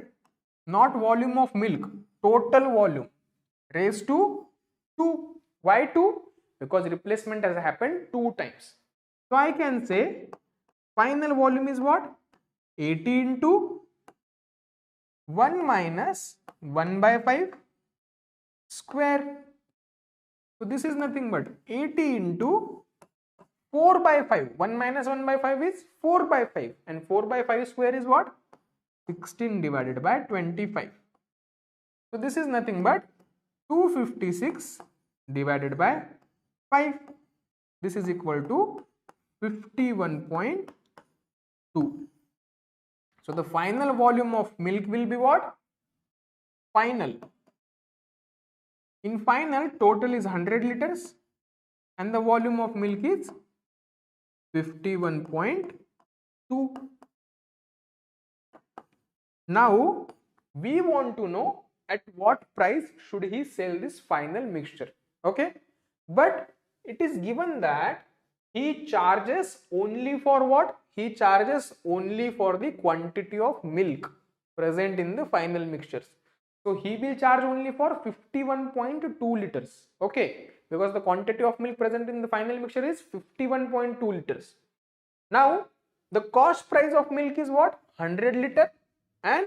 not volume of milk, total volume, raised to 2. Why 2? Because replacement has happened 2 times. So I can say final volume is what? 80 into 1 minus 1 by 5 square. So this is nothing but 80 into 4 by 5. 1 minus 1 by 5 is 4 by 5. And 4 by 5 square is what? 16 divided by 25. So this is nothing but 256 divided by 5. This is equal to 51.2. So the final volume of milk will be what? Final. In final, total is 100 liters and the volume of milk is 51.2. Now we want to know at what price should he sell this final mixture. Okay, but it is given that he charges only for what? He charges only for the quantity of milk present in the final mixtures. So he will charge only for 51.2 liters. Okay, because the quantity of milk present in the final mixture is 51.2 liters. Now the cost price of milk is what? 100 liter and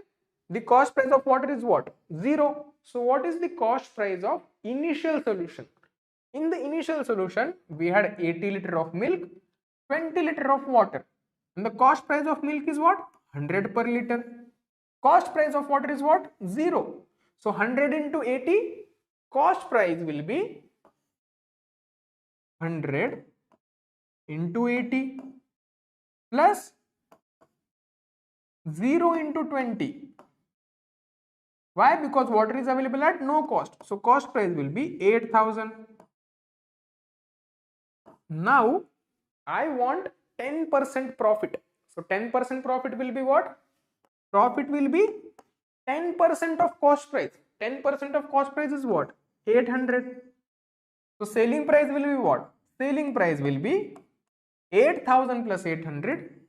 the cost price of water is what? 0. So what is the cost price of initial solution? In the initial solution we had 80 liter of milk, 20 liter of water, and the cost price of milk is what? 100 per liter. Cost price of water is what? 0. So 100 into 80, cost price will be 100 into 80 plus 0 into 20. Why? Because water is available at no cost. So cost price will be 8,000. Now I want 10% profit. So 10% profit will be what? Profit will be 10% of cost price. 10% of cost price is what? 800. So selling price will be what? Selling price will be 8,000 plus 800,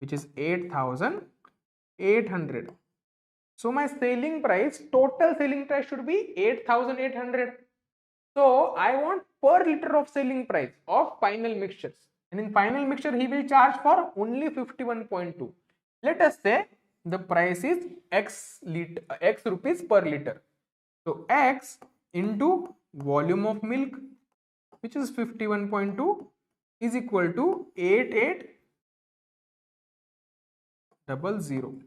which is 8,800. So my selling price, total selling price should be 8,800. So I want per liter of selling price of final mixtures. And in final mixture, he will charge for only 51.2. Let us say the price is X rupees per liter. So X into volume of milk, which is 51.2, is equal to 8800.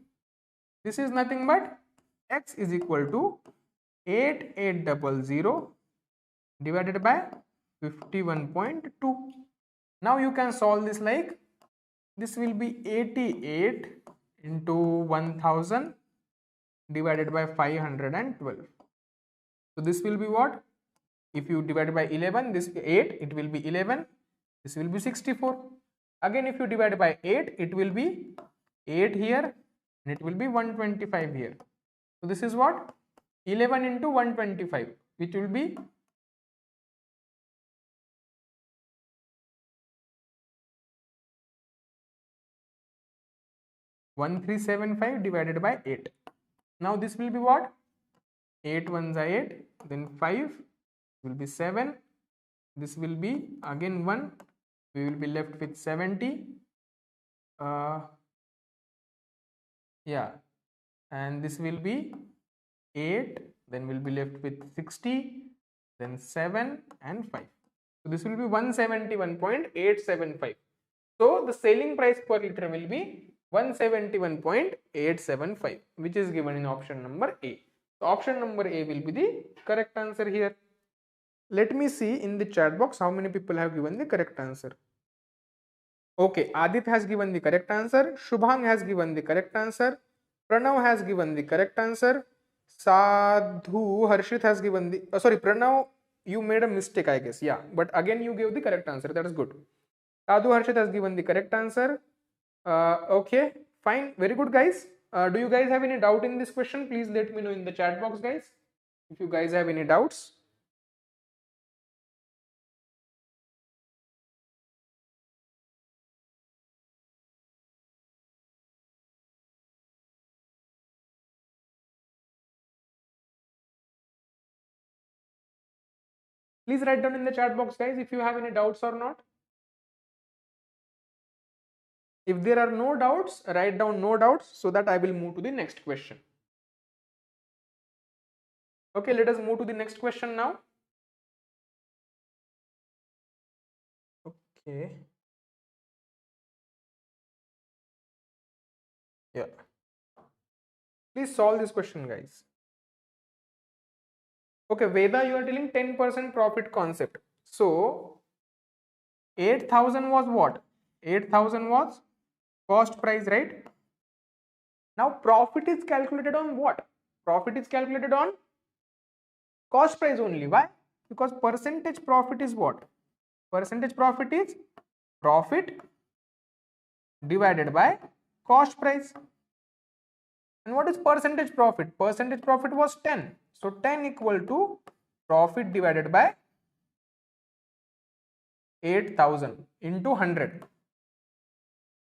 This is nothing but X is equal to 8800 divided by 51.2. Now you can solve this like this will be 88 into 1000 divided by 512. So this will be what? If you divide by 11, this 8, it will be 11. This will be 64. Again, if you divide by 8, it will be 8 here and it will be 125 here. So this is what? 11 into 125, which will be 1375 divided by 8. Now this will be what? 8 ones are 8, then 5 will be 7. This will be again 1. We will be left with 70. Yeah, and this will be 8. Then we'll be left with 60. Then 7 and 5. So this will be 171.875. So the selling price per liter will be 171.875, which is given in option number A. So option number A will be the correct answer here. Let me see in the chat box how many people have given the correct answer. Okay, Adit has given the correct answer. Shubhang has given the correct answer. Pranav has given the correct answer. Sadhu Harshit has given the sorry, Pranav, you made a mistake, I guess. Yeah, but again you gave the correct answer. That is good. Sadhu Harshit has given the correct answer. Okay, fine, very good, guys. Do you guys have any doubt in this question? Please let me know in the chat box, guys, if you guys have any doubts. Please write down in the chat box, guys, if you have any doubts or not. If there are no doubts, write down no doubts so that I will move to the next question. Okay, let us move to the next question now. Okay. Yeah. Please solve this question, guys. Okay, Veda, you are telling 10% profit concept. So 8,000 was what? 8,000 was cost price, right? Now profit is calculated on what? Profit is calculated on cost price only. Why? Because percentage profit is what? Percentage profit is profit divided by cost price. And what is percentage profit? Percentage profit was 10. So 10 equal to profit divided by 8,000 into 100.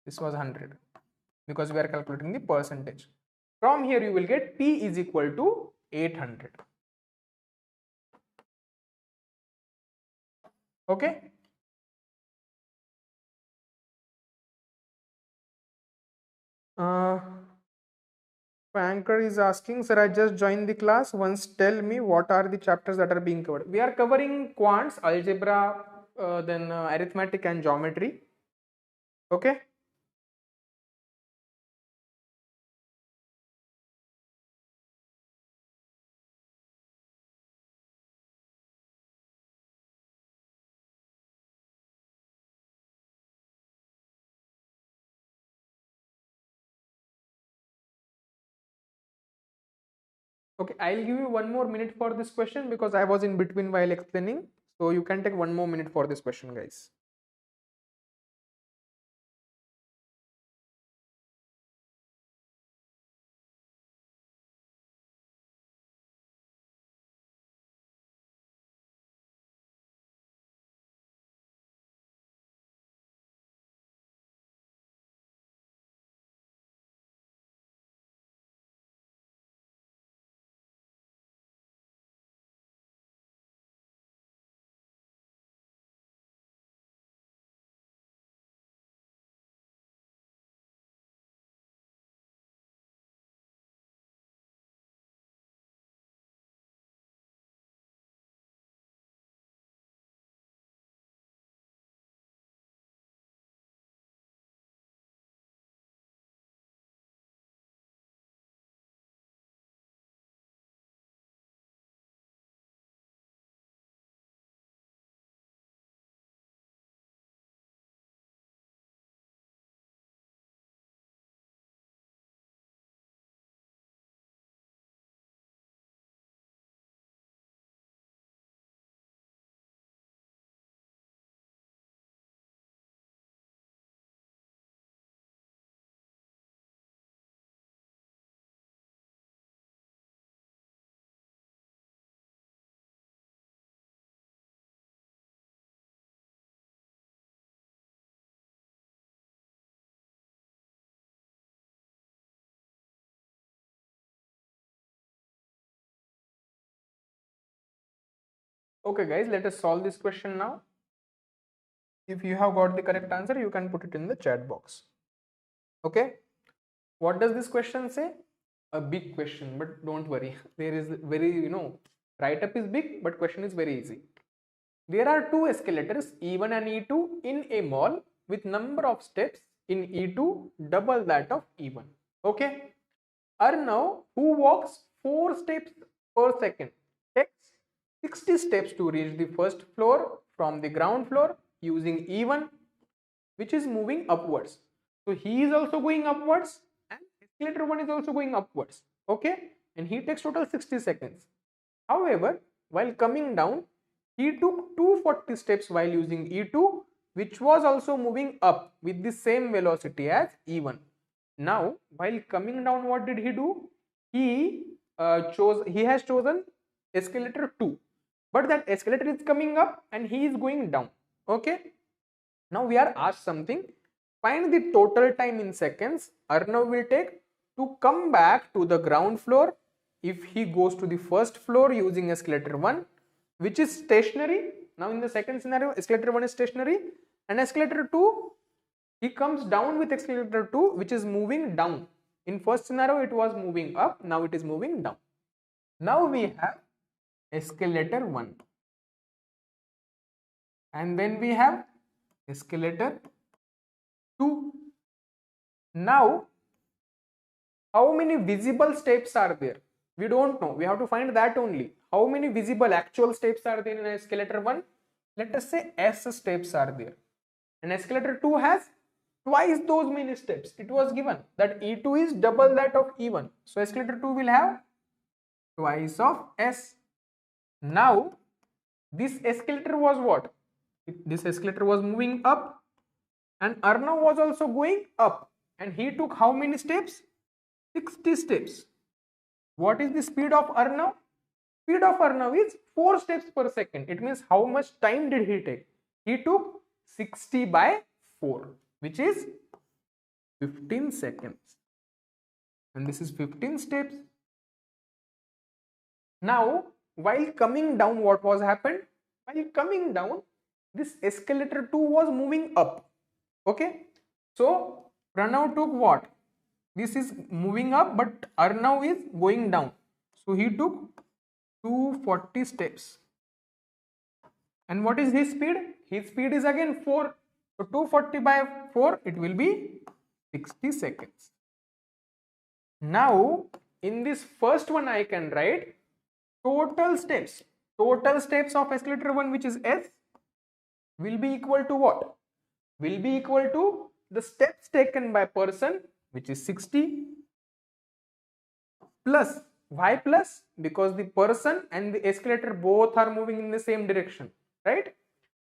This was 100 because we are calculating the percentage. From here you will get P is equal to 800. Okay. Anchor is asking, sir, I just joined the class. Once tell me what are the chapters that are being covered. We are covering quants, algebra, then arithmetic and geometry. Okay. Okay, I'll give you 1 more minute for this question because I was in between while explaining. So you can take 1 more minute for this question, guys. Okay guys, let us solve this question now. If you have got the correct answer, you can put it in the chat box. Okay, what does this question say? A big question, but don't worry. There is very, write up is big, but question is very easy. There are two escalators, E1 and E2, in a mall with number of steps in E2 double that of E1. Okay. Arnav, who walks 4 steps per second, takes 60 steps to reach the first floor from the ground floor using E1, which is moving upwards. So he is also going upwards and escalator 1 is also going upwards. Okay. And he takes total 60 seconds. However, while coming down, he took 240 steps while using E2, which was also moving up with the same velocity as E1. Now, while coming down, what did he do? He has chosen escalator 2, but that escalator is coming up and he is going down. Okay. Now we are asked something. Find the total time in seconds Arnav will take to come back to the ground floor if he goes to the first floor using escalator 1, which is stationary. Now in the second scenario, escalator 1 is stationary, and escalator 2, he comes down with escalator 2, which is moving down. In first scenario, it was moving up, now it is moving down. Now we have escalator 1, and then we have escalator 2. Now, how many visible steps are there? We don't know. We have to find that only. How many visible actual steps are there in escalator 1? Let us say S steps are there. And escalator 2 has twice those many steps. It was given that E2 is double that of E1. So escalator 2 will have twice of S. Now, this escalator was what? This escalator was moving up and Arnav was also going up. And he took how many steps? 60 steps. What is the speed of Arnav? Speed of Arnav is 4 steps per second. It means how much time did he take? He took 60 by 4, which is 15 seconds. And this is 15 steps. Now, while coming down, what was happened? While coming down, this escalator 2 was moving up. Okay. So, Pranav took what? This is moving up, but Arnav is going down. So, he took 240 steps. And what is his speed? His speed is again 4. So, 240 by 4, it will be 60 seconds. Now, in this first one, I can write total steps. Total steps of escalator 1, which is S, will be equal to what? Will be equal to the steps taken by person, which is 60, plus. Why plus? Because the person and the escalator both are moving in the same direction, right?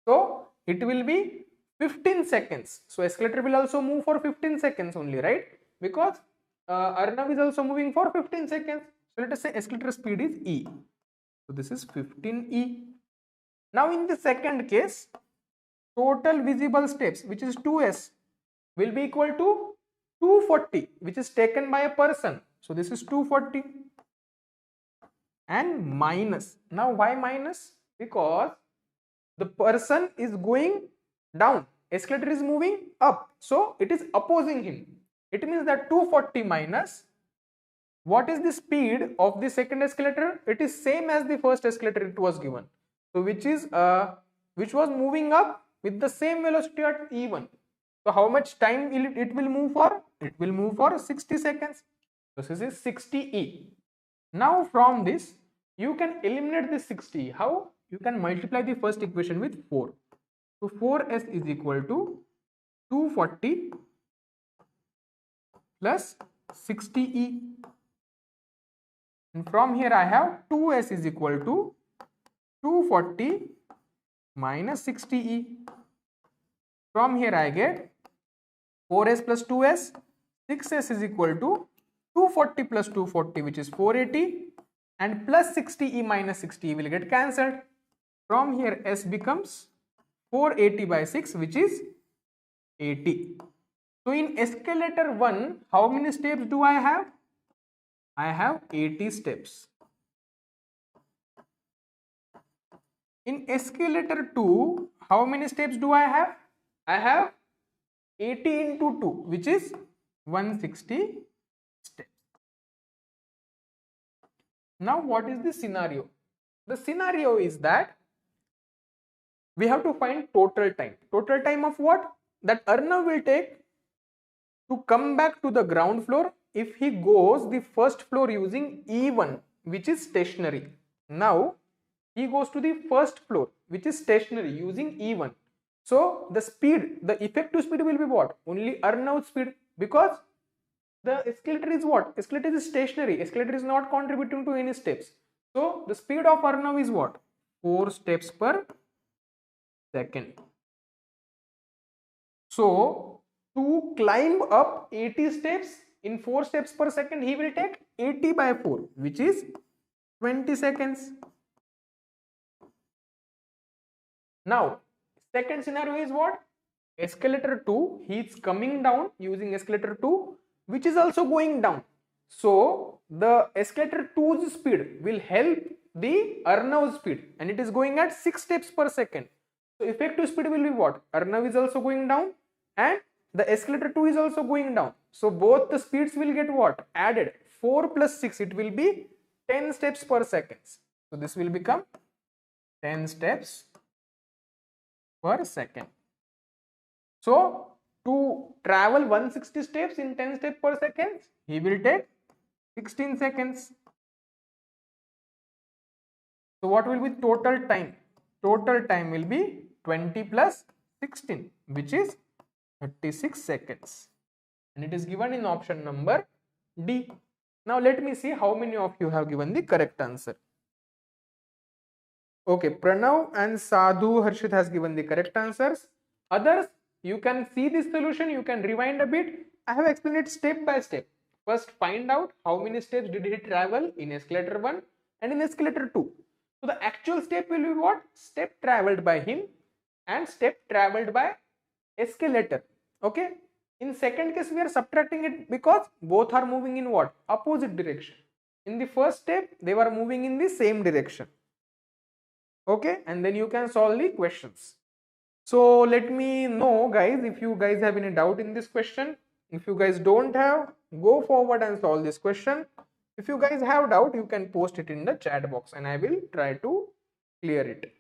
So it will be 15 seconds. So escalator will also move for 15 seconds only, right? Because Arnav is also moving for 15 seconds. So let us say escalator speed is E. So this is 15E. Now in the second case, total visible steps, which is 2S, will be equal to 240, which is taken by a person. So this is 240 and minus. Now why minus? Because the person is going down, escalator is moving up, so it is opposing him. It means that 240 minus, what is the speed of the second escalator? It is same as the first escalator it was given. So which was moving up with the same velocity at E1. So how much time it will move for? It will move for 60 seconds. So this is 60E. Now from this, you can eliminate this 60. How? You can multiply the first equation with 4. So 4S is equal to 240 plus 60E. And from here I have 2S is equal to 240 minus 60E. From here I get 4S plus 2S, 6S is equal to 240 plus 240, which is 480, and plus 60E minus 60E will get cancelled. From here S becomes 480 by 6, which is 80. So in escalator 1, how many steps do I have? I have 80 steps. In escalator 2, how many steps do I have? I have 80 into 2, which is 160 steps. Now, what is the scenario? The scenario is that we have to find total time. Total time of what? That Arnav will take to come back to the ground floor if he goes the first floor using E1, which is stationary. Now, he goes to the first floor, which is stationary, using E1. So, the speed, the effective speed will be what? Only Arnav's speed, because the escalator is what? Escalator is stationary. Escalator is not contributing to any steps. So, the speed of Arnav is what? 4 steps per second. So, to climb up 80 steps in 4 steps per second, he will take 80 by 4, which is 20 seconds. Now, second scenario is what? Escalator 2, he is coming down using escalator 2, which is also going down. So, the escalator 2's speed will help the Arnav's speed, and it is going at 6 steps per second. So, effective speed will be what? Arnav is also going down and the escalator 2 is also going down. So, both the speeds will get what? Added. 4 plus 6, it will be 10 steps per second. So, this will become 10 steps per second. So, to travel 160 steps in 10 steps per second, he will take 16 seconds. So, what will be total time? Total time will be 20 plus 16, which is 36 seconds. And it is given in option number D. Now, let me see how many of you have given the correct answer. Okay, Pranav and Sadhu Harshit has given the correct answers. Others, you can see this solution, you can rewind a bit. I have explained it step by step. First, find out how many steps did he travel in escalator 1 and in escalator 2. So, the actual step will be what? Step traveled by him and step traveled by escalator. Okay. In second case, we are subtracting it because both are moving in what? Opposite direction. In the first step, they were moving in the same direction. Okay, and then you can solve the questions. So let me know, guys, if you guys have any doubt in this question. If you guys don't have, go forward and solve this question. If you guys have doubt, you can post it in the chat box and I will try to clear it.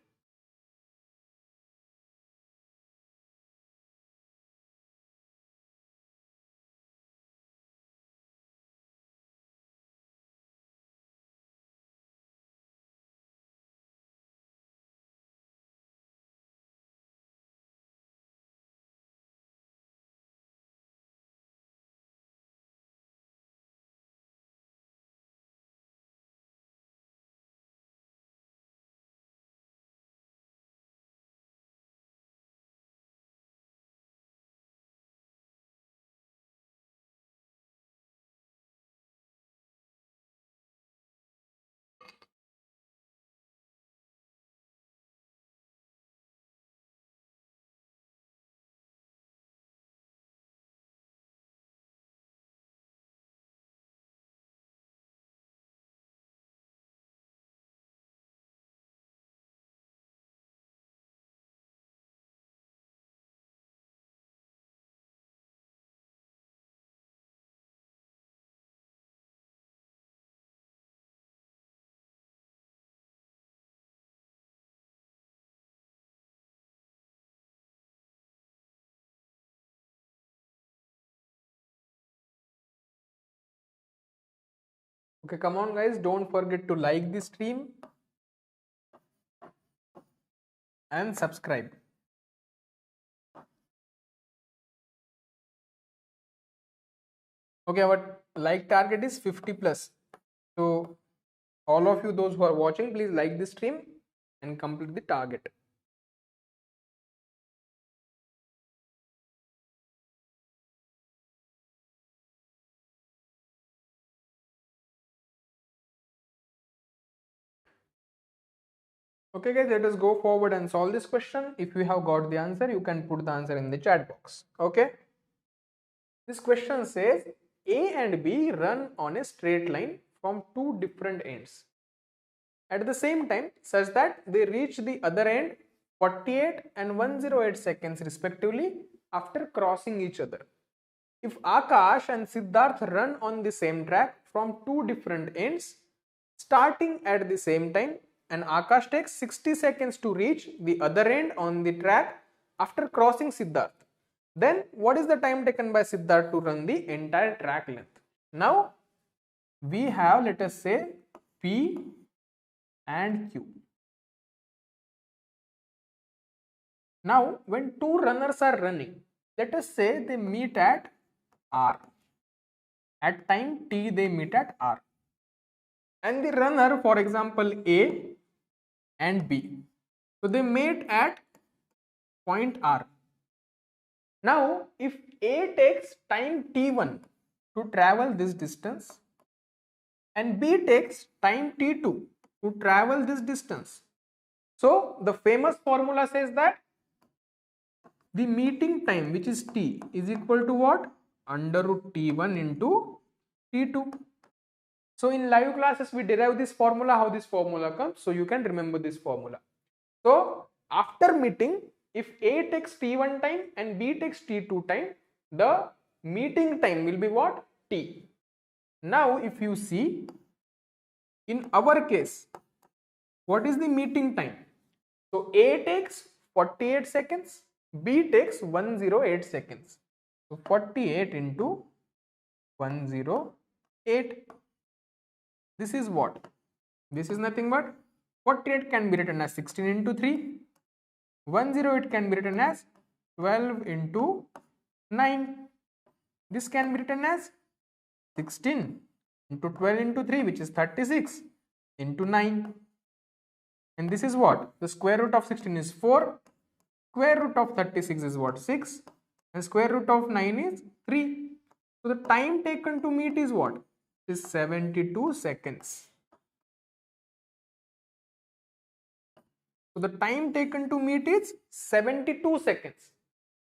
Okay, come on guys, don't forget to like this stream and subscribe. Okay, our like target is 50 plus. So all of you, those who are watching, please like this stream and complete the target. Okay guys, let us go forward and solve this question. If you have got the answer, you can put the answer in the chat box. Okay. This question says A and B run on a straight line from two different ends at the same time such that they reach the other end 48 and 108 seconds respectively after crossing each other. If Akash and Siddharth run on the same track from two different ends starting at the same time, and Akash takes 60 seconds to reach the other end on the track after crossing Siddharth, then what is the time taken by Siddharth to run the entire track length? Now we have, let us say, P and Q. Now when two runners are running, let us say they meet at R. At time T they meet at R. And the runner, for example, A and B. So they meet at point R. Now if A takes time T1 to travel this distance and B takes time T2 to travel this distance. So the famous formula says that the meeting time, which is T, is equal to what? Under root T1 into T2. So in live classes we derive this formula, how this formula comes, so you can remember this formula. So after meeting, if A takes T1 time and B takes T2 time, the meeting time will be what? T. Now if you see, in our case, what is the meeting time? So A takes 48 seconds, B takes 108 seconds. So 48 into 108. This is what? This is nothing but 48 can be written as 16 into 3. 108 can be written as 12 into 9. This can be written as 16 into 12 into 3, which is 36 into 9. And this is what? The square root of 16 is 4. Square root of 36 is what? 6. And square root of 9 is 3. So the time taken to meet is what? Is 72 seconds. So the time taken to meet is 72 seconds.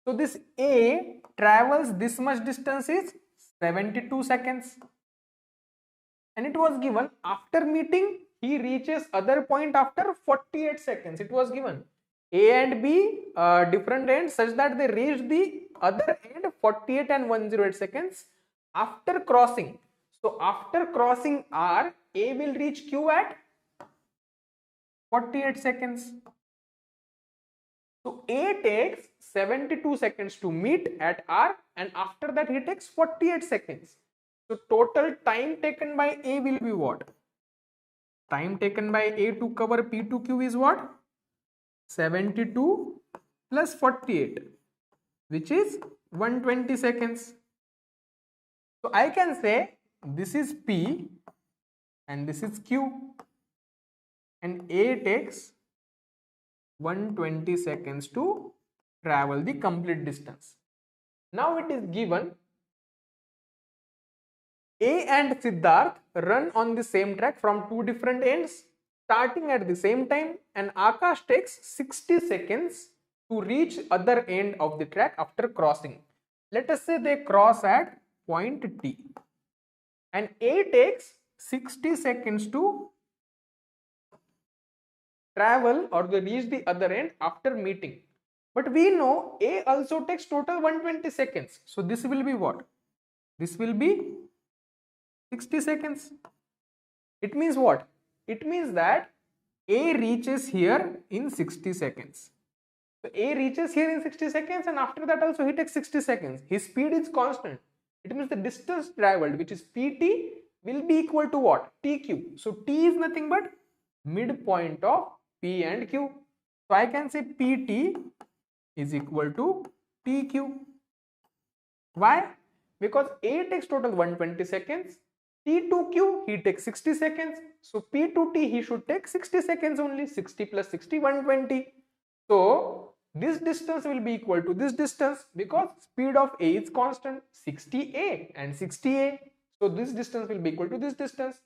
So this A travels this much distance is 72 seconds. And it was given after meeting he reaches other point after 48 seconds. It was given A and B different ends such that they reach the other end 48 and 108 seconds after crossing. So after crossing R, A will reach Q at 48 seconds. So A takes 72 seconds to meet at R, and after that he takes 48 seconds. So total time taken by A will be what? Time taken by A to cover P to Q is what? 72 plus 48, which is 120 seconds. So I can say this is P and this is Q, and A takes 120 seconds to travel the complete distance. Now it is given A and Siddharth run on the same track from two different ends starting at the same time, and Akash takes 60 seconds to reach other end of the track after crossing. Let us say they cross at point T, and A takes 60 seconds to travel or they reach the other end after meeting. But we know A also takes total 120 seconds. So this will be what? This will be 60 seconds. It means what? It means that A reaches here in 60 seconds. So A reaches here in 60 seconds, and after that also he takes 60 seconds. His speed is constant. It means the distance traveled, which is PT, will be equal to what? TQ. So T is nothing but midpoint of P and Q. So I can say PT is equal to TQ. Why? Because A takes total 120 seconds. T to Q he takes 60 seconds. So P to T he should take 60 seconds only. 60 plus 60, 120. So this distance will be equal to this distance because speed of A is constant, 60A and 60A. So this distance will be equal to this distance.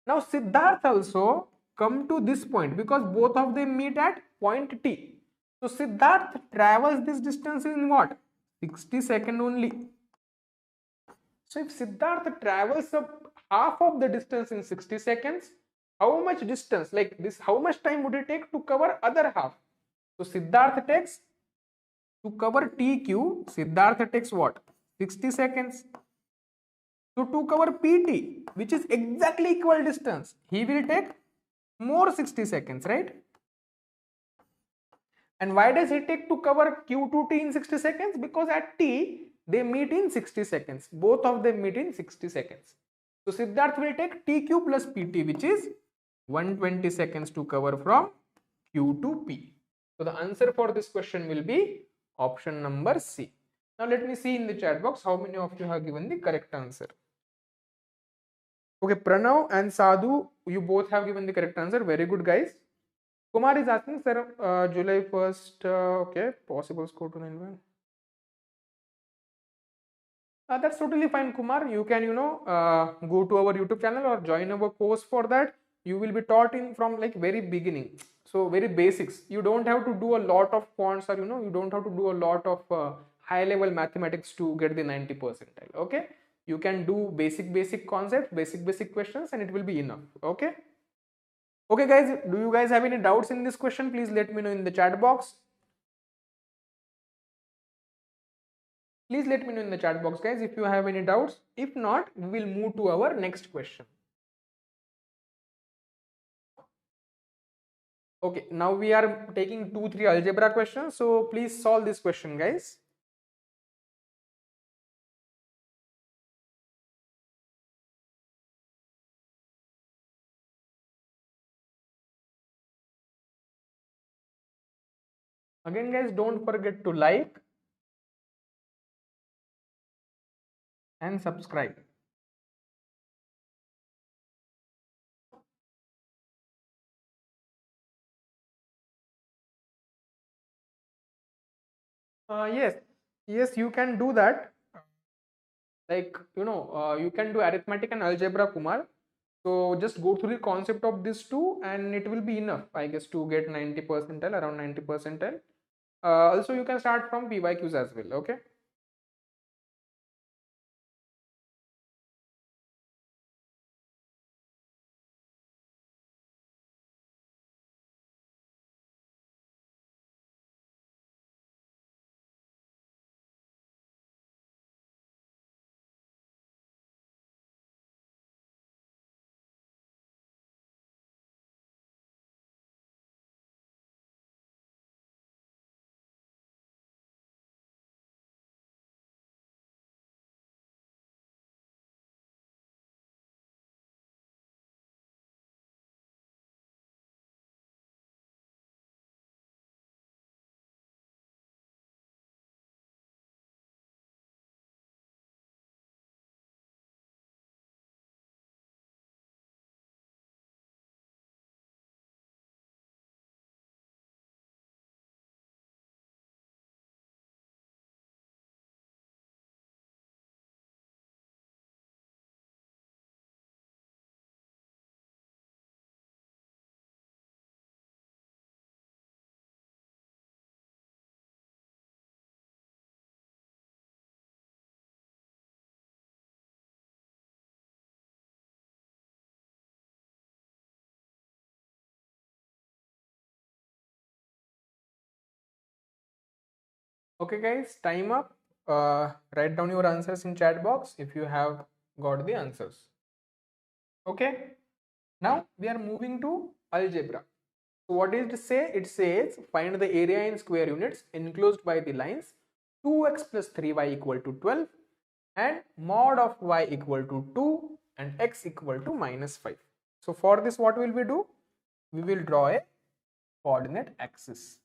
Now Siddharth also come to this point because both of them meet at point T. So Siddharth travels this distance in what? 60 seconds only. So if Siddharth travels up half of the distance in 60 seconds, how much distance, like this, how much time would it take to cover other half? So Siddharth takes, to cover TQ, Siddharth takes what? 60 seconds. So to cover PT, which is exactly equal distance, he will take more 60 seconds, right? And why does he take to cover Q to T in 60 seconds? Because at T, they meet in 60 seconds. Both of them meet in 60 seconds. So Siddharth will take TQ plus PT, which is 120 seconds to cover from Q to P. So the answer for this question will be option number C. Now let me see in the chat box how many of you have given the correct answer. Okay, Pranav and Sadhu, you both have given the correct answer. Very good, guys. Kumar is asking, sir, July 1st, okay, possible score to 9. That's totally fine, Kumar. You can, go to our YouTube channel or join our course for that. You will be taught in from like very beginning. So very basics. You don't have to do a lot of quants, or you don't have to do a lot of high level mathematics to get the 90 percentile. Okay. You can do basic concepts, basic questions, and it will be enough. Okay. Okay, guys, do you guys have any doubts in this question? Please let me know in the chat box. Please let me know in the chat box, guys, if you have any doubts. If not, we will move to our next question. Okay, now we are taking 2-3 algebra questions. So please solve this question, guys. Again, guys, don't forget to like and subscribe. Yes, you can do that. Like, you can do arithmetic and algebra, Kumar. So just go through the concept of these two and it will be enough, I guess, to get 90 percentile, around 90 percentile. Also, you can start from PYQs as well, okay? Okay, guys, time up. Write down your answers in chat box if you have got the answers. Okay, now we are moving to algebra. So what does it say? It says find the area in square units enclosed by the lines 2x plus 3y equal to 12 and mod of y equal to 2 and x equal to minus 5. So for this, what will we do? We will draw a coordinate axis.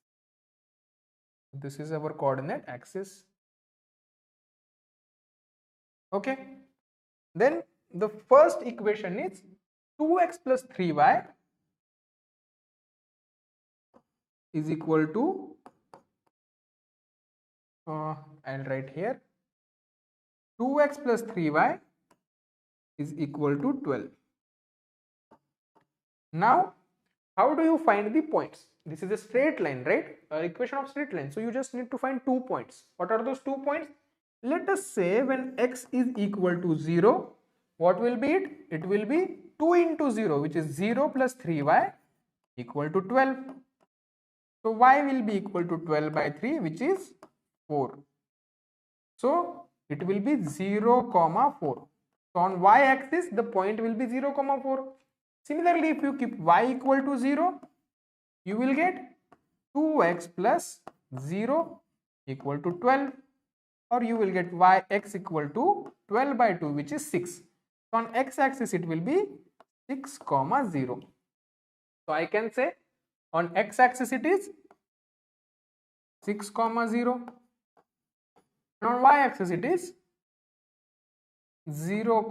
This is our coordinate axis. Okay. Then the first equation is 2x plus 3y is equal to, I'll write here, 2x plus 3y is equal to 12. Now, how do you find the points? This is a straight line, right? Equation of straight line. So you just need to find 2 points. What are those 2 points? Let us say when x is equal to 0, what will be it? It will be 2 into 0, which is 0 plus 3y equal to 12. So y will be equal to 12 by 3, which is 4. So it will be 0, 4. So on y-axis, the point will be 0, 4. Similarly, if you keep y equal to 0, you will get 2x plus 0 equal to 12, or you will get x equal to 12 by 2, which is 6. So on x-axis, it will be 6, 0. So I can say on x-axis it is 6, 0. And on y-axis it is 0,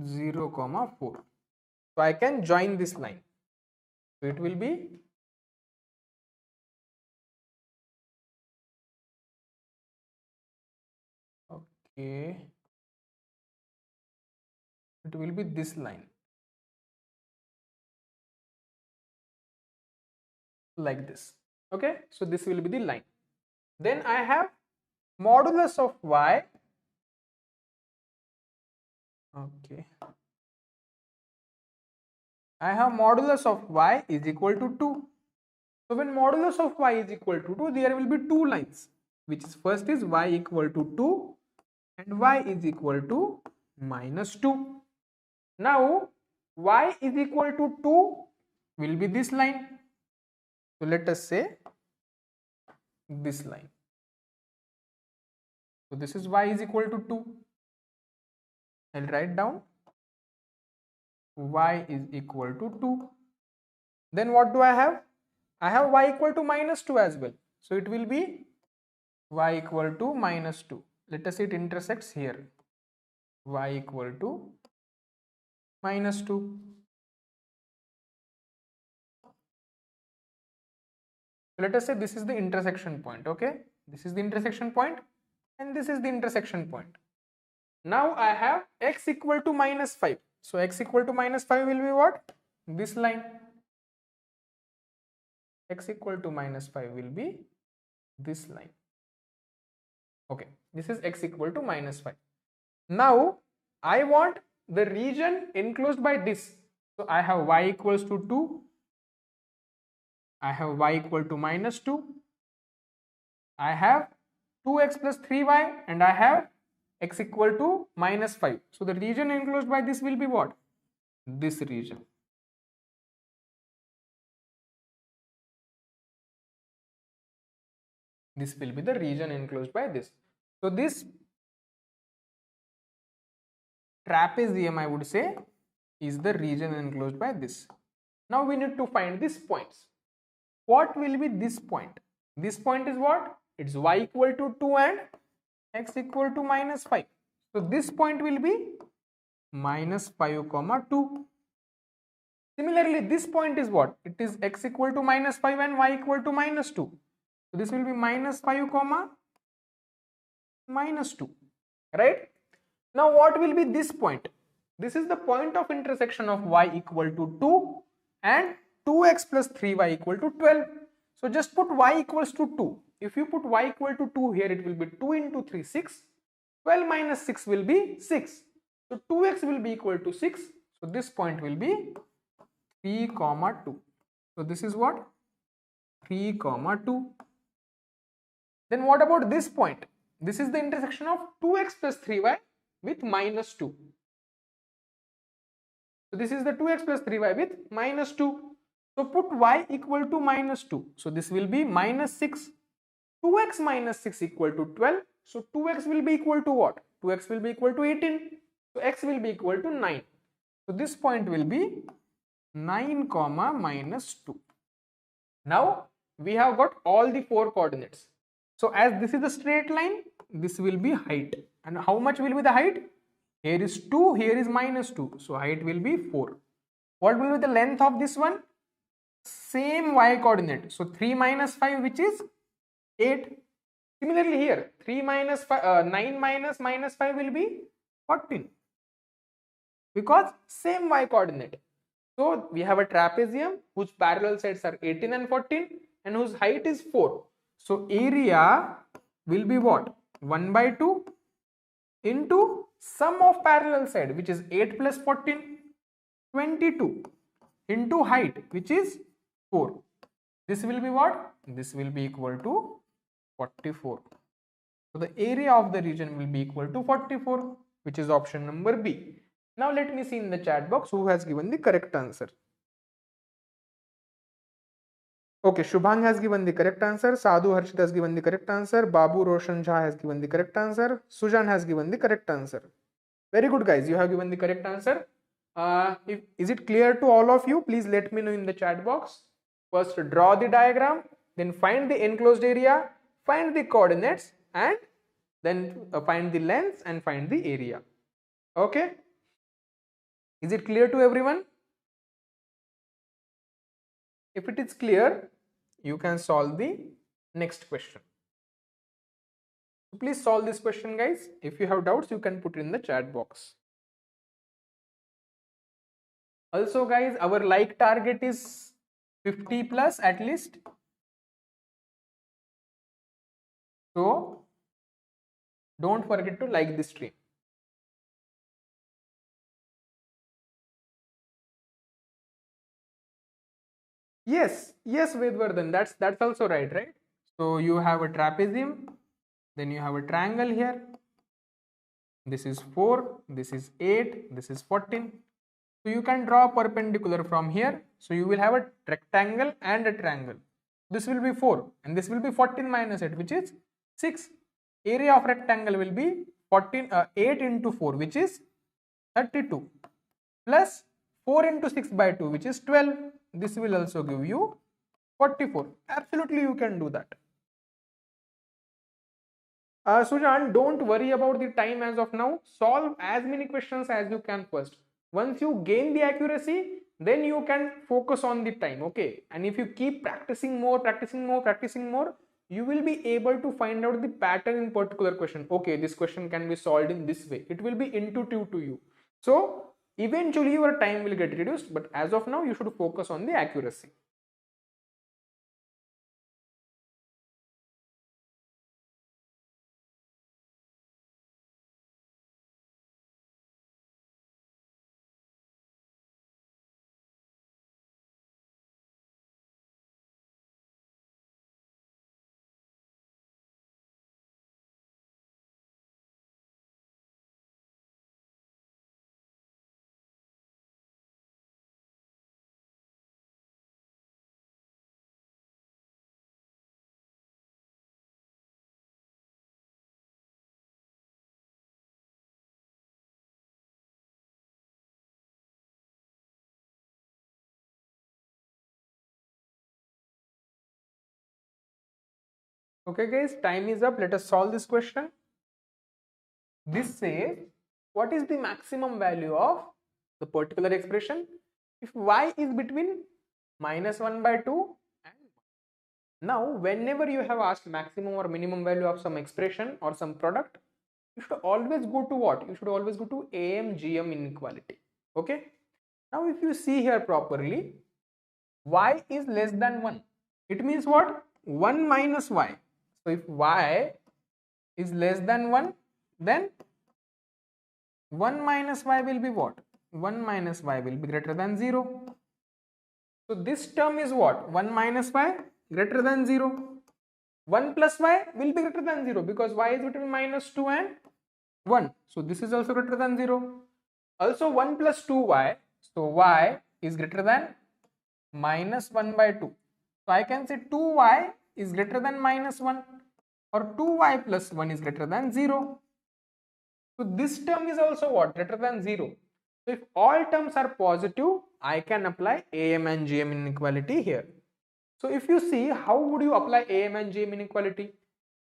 0, 4. So I can join this line. So it will be okay. It will be this line like this. Okay, so this will be the line. Then I have modulus of y. Okay, I have modulus of y is equal to 2. So when modulus of y is equal to 2, there will be two lines, which is first is y equal to 2 and y is equal to minus 2. Now y is equal to 2 will be this line. So let us say this line. So this is y is equal to 2. I'll write down y is equal to 2. Then what do I have? I have y equal to minus 2 as well. So it will be y equal to minus 2. Let us say it intersects here. Y equal to minus 2. Let us say this is the intersection point. Okay, this is the intersection point and this is the intersection point. Now I have x equal to minus 5. So x equal to minus 5 will be what? This line. X equal to minus 5 will be this line. Okay, this is x equal to minus 5. Now I want the region enclosed by this. So I have y equals to 2. I have y equal to minus 2. I have 2x plus 3y and I have x equal to minus 5. So the region enclosed by this will be what? This region. This will be the region enclosed by this. So this trapezium, I would say, is the region enclosed by this. Now we need to find these points. What will be this point? This point is what? It's y equal to 2 and x equal to minus 5. So this point will be minus 5, 2. Similarly, this point is what? It is x equal to minus 5 and y equal to minus 2. So this will be minus 5, minus 2. Right? Now what will be this point? This is the point of intersection of y equal to 2 and 2x plus 3y equal to 12. So just put y equals to 2. If you put y equal to 2 here, it will be 2 into 3, 6. 12 minus 6 will be 6. So 2x will be equal to 6. So this point will be 3, 2. So this is what? 3, 2. Then what about this point? This is the intersection of 2x plus 3y with minus 2. So this is the 2x plus 3y with minus 2. So put y equal to minus 2. So this will be minus 6. 2x minus 6 equal to 12. So 2x will be equal to what? 2x will be equal to 18. So x will be equal to 9. So this point will be 9, minus 2. Now we have got all the 4 coordinates. So as this is the straight line, this will be height. And how much will be the height? Here is 2, here is minus 2. So height will be 4. What will be the length of this one? Same y coordinate. So 3 minus 5, which is 8. Similarly here, 3 minus 5, 9 minus 5 will be 14. Because same y coordinate. So we have a trapezium whose parallel sides are 18 and 14 and whose height is 4. So area will be what? 1 by 2 into sum of parallel side, which is 8 plus 14, 22, into height, which is 4. This will be what? This will be equal to 44. So the area of the region will be equal to 44, which is option number B. Now let me see in the chat box who has given the correct answer. Okay, Shubhang has given the correct answer. Sadhu Harshit has given the correct answer. Babu Roshan Jha has given the correct answer. Sujan has given the correct answer. Very good, guys. You have given the correct answer. Is it clear to all of you? Please let me know in the chat box. First, draw the diagram, then find the enclosed area, find the coordinates, and then find the length and find the area. Okay? Is it clear to everyone? If it is clear, you can solve the next question. Please solve this question, guys. If you have doubts, you can put it in the chat box. Also, guys, our like target is 50 plus at least. So don't forget to like this stream. Yes, Vedvardhan, that's also right? So you have a trapezium, then you have a triangle here. This is 4, this is 8, this is 14. So you can draw a perpendicular from here. So you will have a rectangle and a triangle. This will be 4 and this will be 14 minus 8, which is 6. Area of rectangle will be 8 into 4, which is 32, plus 4 into 6 by 2, which is 12. This will also give you 44. Absolutely, you can do that. Sujan, don't worry about the time as of now. Solve as many questions as you can first. Once you gain the accuracy, then you can focus on the time, okay? And if you keep practicing more, you will be able to find out the pattern in particular question. Okay, this question can be solved in this way. It will be intuitive to you. So eventually your time will get reduced, but as of now, you should focus on the accuracy. Okay guys, time is up. Let us solve this question. This says, what is the maximum value of the particular expression if y is between minus 1 by 2 and 1. Now, whenever you have asked maximum or minimum value of some expression or some product, you should always go to what? You should always go to AM-GM inequality. Okay. Now, if you see here properly, y is less than 1. It means what? 1 minus y. So, if y is less than 1, then 1 minus y will be what? 1 minus y will be greater than 0. So, this term is what? 1 minus y greater than 0. 1 plus y will be greater than 0 because y is between minus 2 and 1. So, this is also greater than 0. Also 1 plus 2y. So, y is greater than minus 1 by 2. So, I can say 2y is greater than minus 1 or 2y plus 1 is greater than 0. So, this term is also what? Greater than 0. So, if all terms are positive, I can apply AM and GM inequality here. So, if you see, how would you apply AM and GM inequality?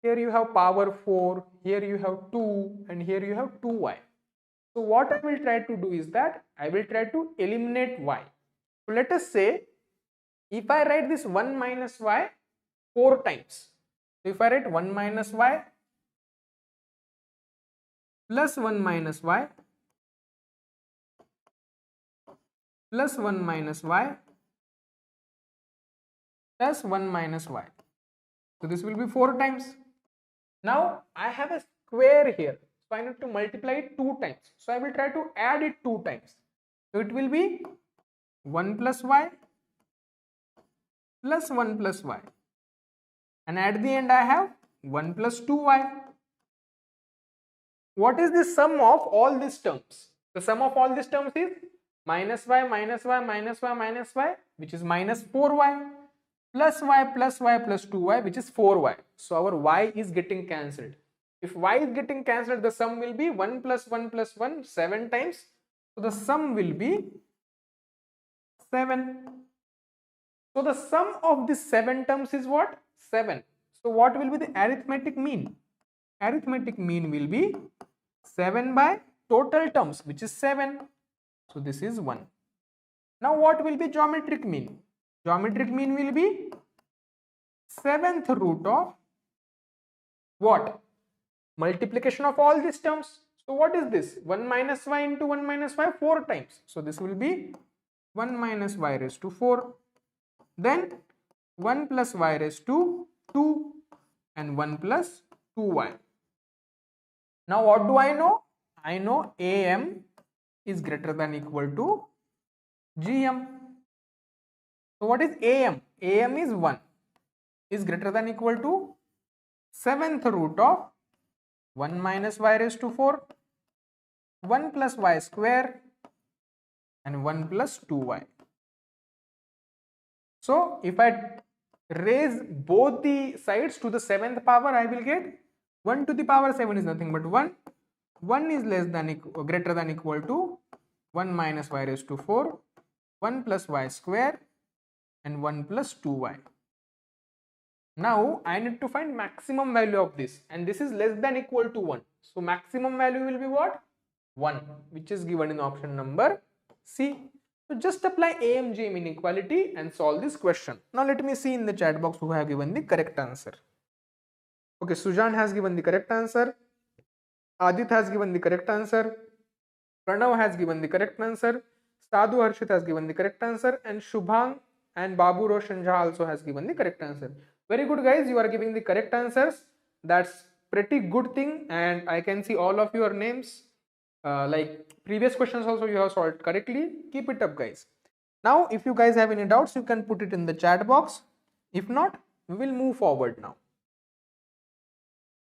Here you have power 4, here you have 2 and here you have 2y. So, what I will try to do is that I will try to eliminate y. So, let us say if I write this 1 minus y 4 times. So, if I write 1 minus y plus 1 minus y plus 1 minus y plus 1 minus y. So, this will be 4 times. Now, I have a square here. So I need to multiply it 2 times. So I will try to add it 2 times. So it will be 1 plus y plus 1 plus y. And at the end I have 1 plus 2y. What is the sum of all these terms? The sum of all these terms is minus y minus y minus y minus y, which is minus 4y, plus y plus y plus 2y, which is 4y. So our y is getting cancelled. If y is getting cancelled, the sum will be 1 plus 1 plus 1 7 times. So the sum will be 7. So the sum of these 7 terms is what? 7. So what will be the arithmetic mean? Arithmetic mean will be 7 by total terms, which is 7. So this is 1. Now what will be geometric mean? Geometric mean will be 7th root of what? Multiplication of all these terms. So what is this? 1 minus y into 1 minus y 4 times. So this will be 1 minus y raised to 4. Then 1 plus y raised to 2 and 1 plus 2y. Now what do I know? I know AM is greater than equal to GM. So what is AM? AM is 1 is greater than equal to 7th root of 1 minus y raised to 4, 1 plus y square and 1 plus 2y. So if I raise both the sides to the 7th power, I will get 1 to the power 7 is nothing but 1. 1 is less than greater than equal to 1 minus y raised to 4, 1 plus y square and 1 plus 2y. Now I need to find maximum value of this, and this is less than equal to 1. So maximum value will be what? 1, which is given in option number C. So just apply AMGM inequality and solve this question. Now let me see in the chat box who have given the correct answer. Okay, Sujan has given the correct answer. Adit has given the correct answer. Pranav has given the correct answer. Sadhu Harshit has given the correct answer. And Shubhang and Babu Roshan Jha also has given the correct answer. Very good guys, you are giving the correct answers. That's pretty good thing, and I can see all of your names. Like previous questions also you have solved correctly. Keep it up guys. Now if you guys have any doubts, you can put it in the chat box. If not, we will move forward now.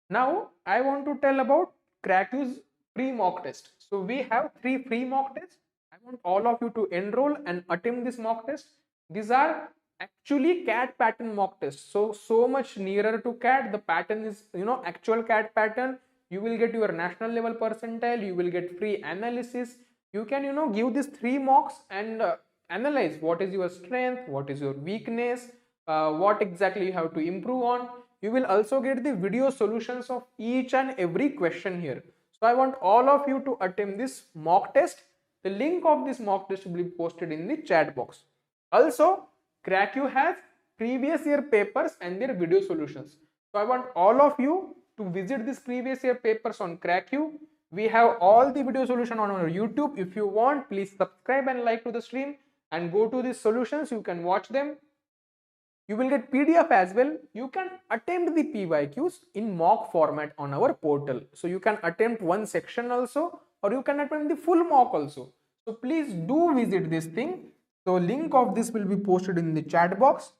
Now I want to tell about Cracku's free mock test. So we have 3 free mock tests. I want all of you to enroll and attempt this mock test. These are actually CAT pattern mock tests. So much nearer to CAT. The pattern is, actual CAT pattern. You will get your national level percentile. You will get free analysis. You can, give these 3 mocks and analyze what is your strength, what is your weakness, what exactly you have to improve on. You will also get the video solutions of each and every question here. So I want all of you to attempt this mock test. The link of this mock test will be posted in the chat box. Also, Cracku has previous year papers and their video solutions. So I want all of you to visit this previous year papers on Cracku. We have all the video solution on our YouTube. If you want, please subscribe and like to the stream and go to these solutions. You can watch them. You will get PDF as well. You can attempt the PYQs in mock format on our portal. So you can attempt one section also, or you can attempt the full mock also. So please do visit this thing. So link of this will be posted in the chat box.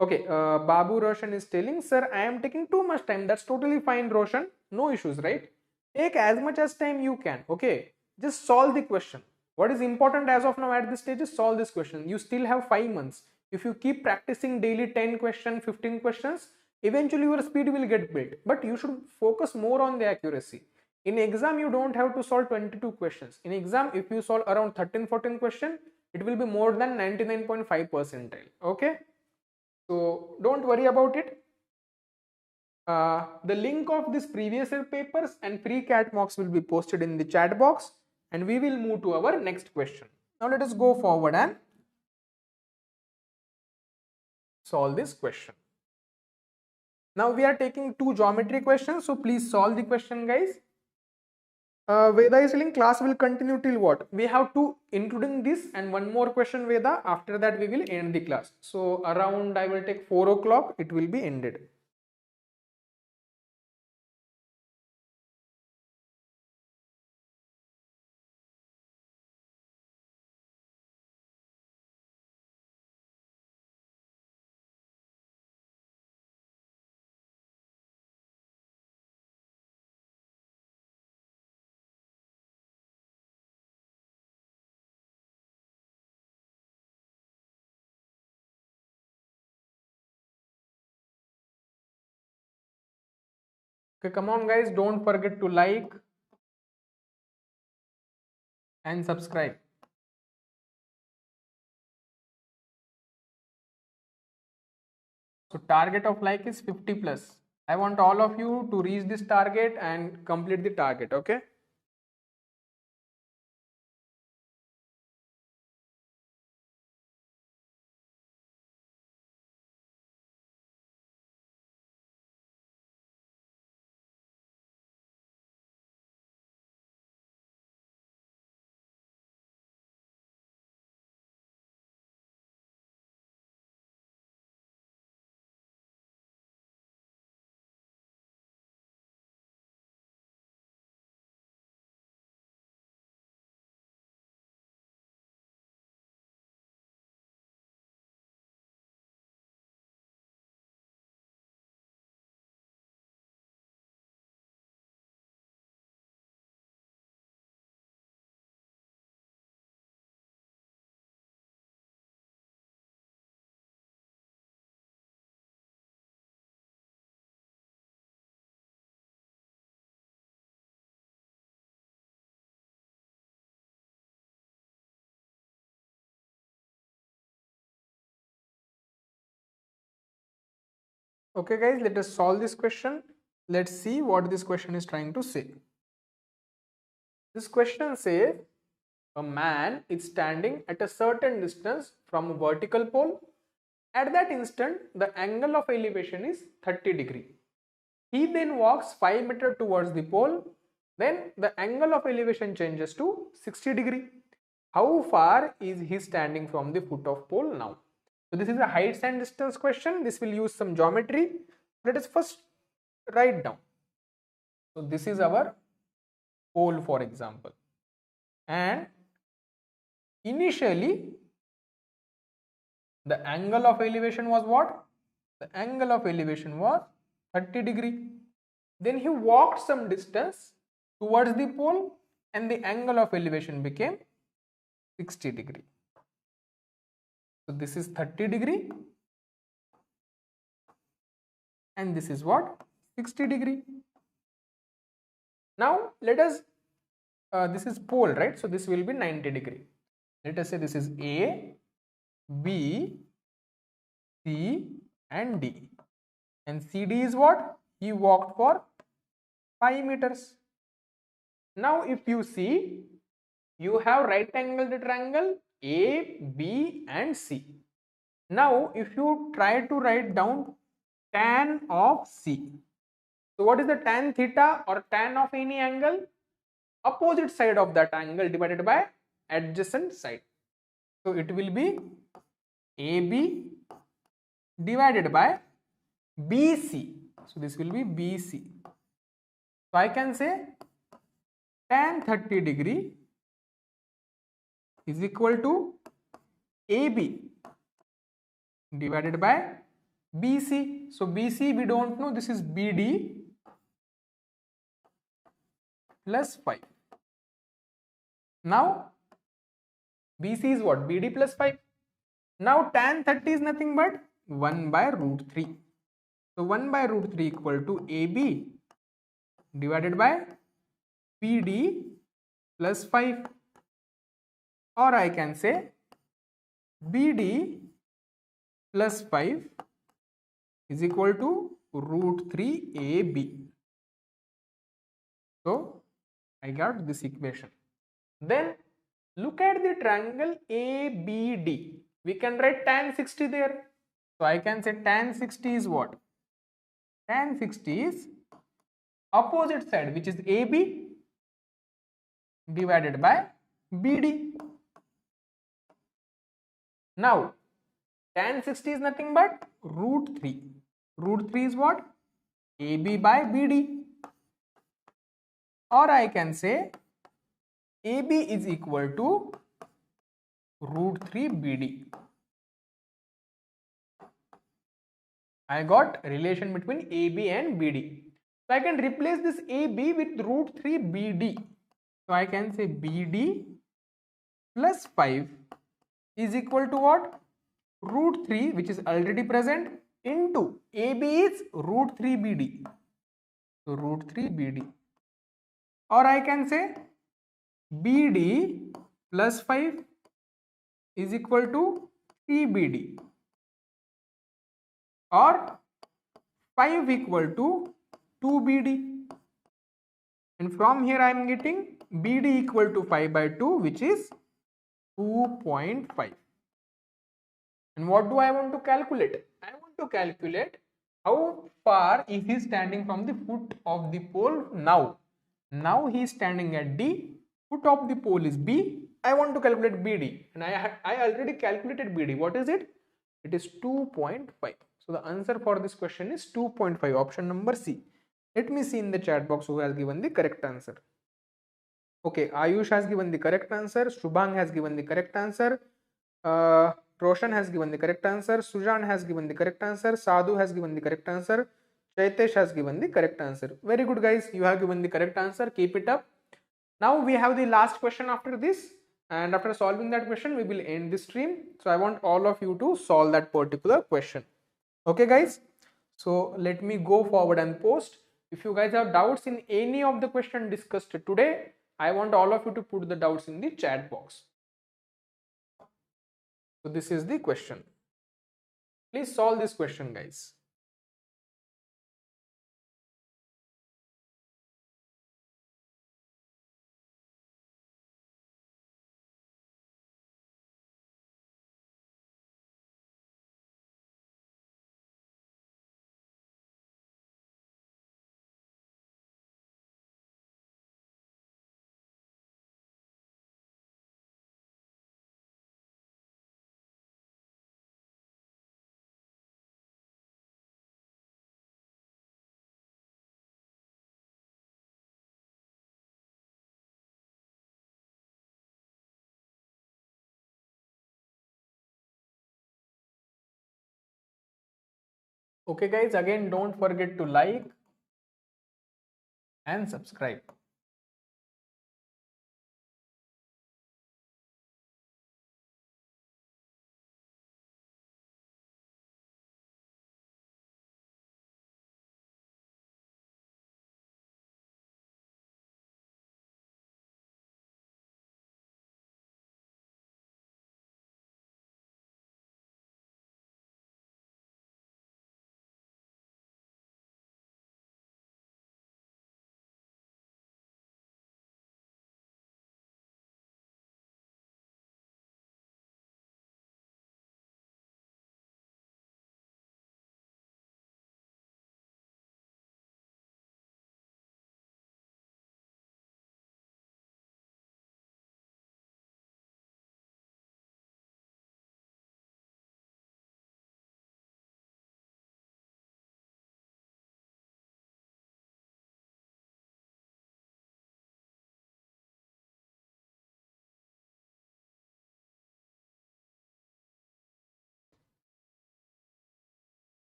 Okay, Babu Roshan is telling, sir, I am taking too much time. That's totally fine, Roshan. No issues, right? Take as much as time you can. Okay, just solve the question. What is important as of now at this stage is solve this question. You still have 5 months. If you keep practicing daily 10 questions, 15 questions, eventually your speed will get built. But you should focus more on the accuracy. In exam, you don't have to solve 22 questions. In exam, if you solve around 13-14 questions, it will be more than 99.5 percentile. Okay? So don't worry about it. The link of this previous year papers and free CAT mocks will be posted in the chat box, and we will move to our next question. Now let us go forward and solve this question. Now we are taking 2 geometry questions, so please solve the question guys. Veda is telling class will continue till what? We have 2 including this and 1 more question Veda. After that we will end the class. So around I will take 4 o'clock it will be ended. Okay, come on guys, don't forget to like and subscribe. So target of like is 50 plus. I want all of you to reach this target and complete the target, okay? Okay guys, let us solve this question. Let's see what this question is trying to say. This question says a man is standing at a certain distance from a vertical pole. At that instant, the angle of elevation is 30 degree. He then walks 5 meters towards the pole. Then the angle of elevation changes to 60 degree. How far is he standing from the foot of pole now? So this is a height and distance question. This will use some geometry. Let us first write down. So this is our pole, for example, and initially the angle of elevation was what? The angle of elevation was 30 degree. Then he walked some distance towards the pole and the angle of elevation became 60 degree. So this is 30 degree and this is what? 60 degree. Now let us, this is pole, right? So this will be 90 degree. Let us say this is A, B, C and D. And CD is what? He walked for 5 meters. Now if you see, you have right angle triangle A, B and C. Now if you try to write down tan of C. So what is the tan theta or tan of any angle? Opposite side of that angle divided by adjacent side. So it will be AB divided by BC. So this will be BC. So I can say tan 30 degree is equal to AB divided by BC. So BC we don't know, this is BD plus 5. Now BC is what? BD plus 5. Now tan 30 is nothing but 1 by root 3. So 1 by root 3 equal to AB divided by BD plus 5. Or I can say BD plus 5 is equal to root 3 AB. So I got this equation. Then look at the triangle ABD. We can write tan 60 there. So I can say tan 60 is what? Tan 60 is opposite side, which is AB divided by BD. Now tan 60 is nothing but root 3. Root 3 is what? AB by BD. Or I can say AB is equal to root 3 BD. I got relation between AB and BD. So I can replace this AB with root 3 BD. So I can say BD plus 5 is equal to what? Root 3, which is already present, into AB is root 3 BD. So root 3 BD. Or I can say BD plus 5 is equal to 3BD, or 5 equal to 2BD. And from here I am getting BD equal to 5 by 2, which is 2.5. And what do I want to calculate? I want to calculate how far is he standing from the foot of the pole now. Now he is standing at D, foot of the pole is B. I want to calculate BD, and I already calculated BD. What is it? It is 2.5. So the answer for this question is 2.5, option number C. Let me see in the chat box who has given the correct answer. Okay, Ayush has given the correct answer. Shubhang has given the correct answer. Roshan has given the correct answer. Sujan has given the correct answer. Sadhu has given the correct answer. Chaitesh has given the correct answer. Very good, guys. You have given the correct answer. Keep it up. Now we have the last question after this. And after solving that question, we will end the stream. So I want all of you to solve that particular question. Okay, guys. So let me go forward and post. If you guys have doubts in any of the question discussed today, I want all of you to put the doubts in the chat box. So this is the question. Please solve this question, guys. Okay, guys, again, don't forget to like and subscribe.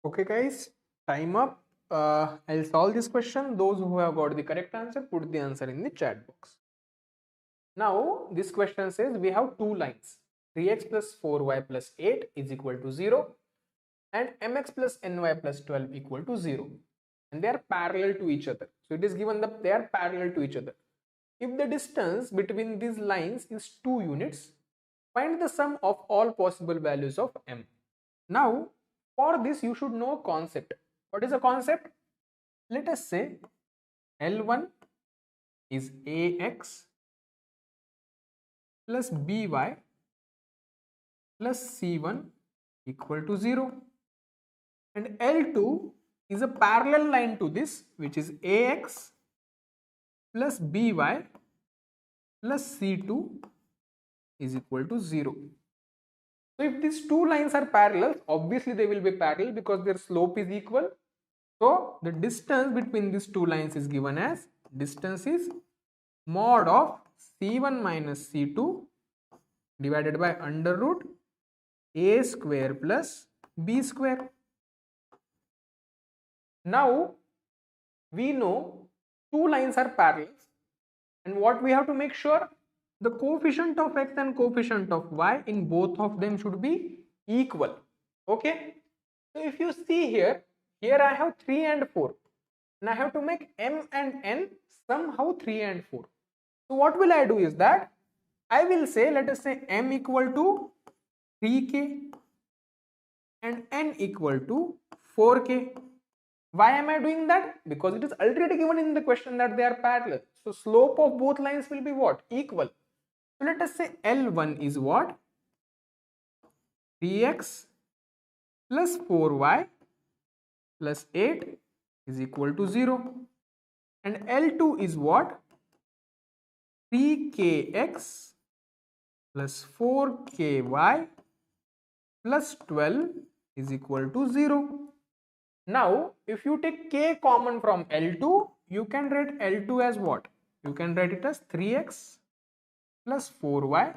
Okay, guys, time up. I'll solve this question. Those who have got the correct answer, put the answer in the chat box. Now, this question says we have two lines. 3x plus 4y plus 8 is equal to 0 and mx plus ny plus 12 equal to 0. And they are parallel to each other. So it is given that they are parallel to each other. If the distance between these lines is 2 units, find the sum of all possible values of m. Now, for this you should know concept. What is a concept? Let us say L1 is ax plus by plus c1 equal to 0, and L2 is a parallel line to this, which is ax plus by plus c2 is equal to 0. So if these two lines are parallel, obviously they will be parallel because their slope is equal. So the distance between these two lines is given as distance is mod of c1 minus c2 divided by under root a square plus b square. Now we know two lines are parallel, and what we have to make sure, the coefficient of x and coefficient of y in both of them should be equal. Okay, so if you see here, I have 3 and 4 and I have to make m and n somehow 3 and 4. So what will I do is that I will say, let us say m equal to 3k and n equal to 4k. Why am I doing that? Because it is already given in the question that they are parallel. So slope of both lines will be what? Equal. So let us say L1 is what? 3x plus 4y plus 8 is equal to 0. And L2 is what? 3kx plus 4ky plus 12 is equal to 0. Now, if you take k common from L2, you can write L2 as what? You can write it as 3x plus 4y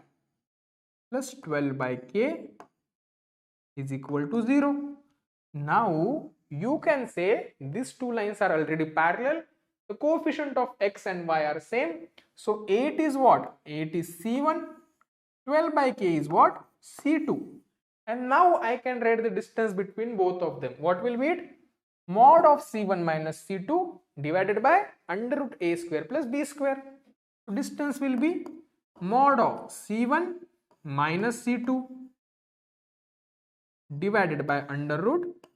plus 12 by k is equal to 0. Now, you can say these two lines are already parallel. The coefficient of x and y are same. So, 8 is what? 8 is C1. 12 by k is what? C2. And now I can write the distance between both of them. What will be it? Mod of C1 minus C2 divided by under root a square plus b square. So distance will be mod of C1 minus C2 divided by under root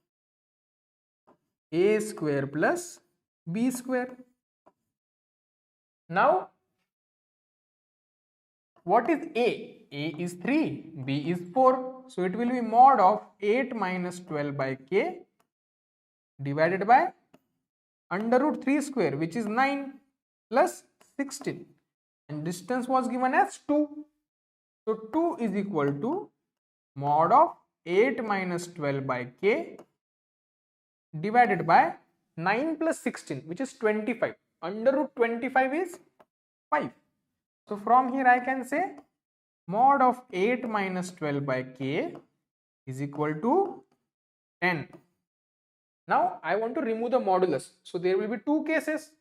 a square plus b square. Now, what is a? A is 3, b is 4. So it will be mod of 8 minus 12 by k divided by under root 3 square, which is 9 plus 16, and distance was given as 2. So 2 is equal to mod of 8 minus 12 by k divided by 9 plus 16, which is 25. Under root 25 is 5. So from here I can say mod of 8 minus 12 by k is equal to 10. Now I want to remove the modulus. So there will be two cases.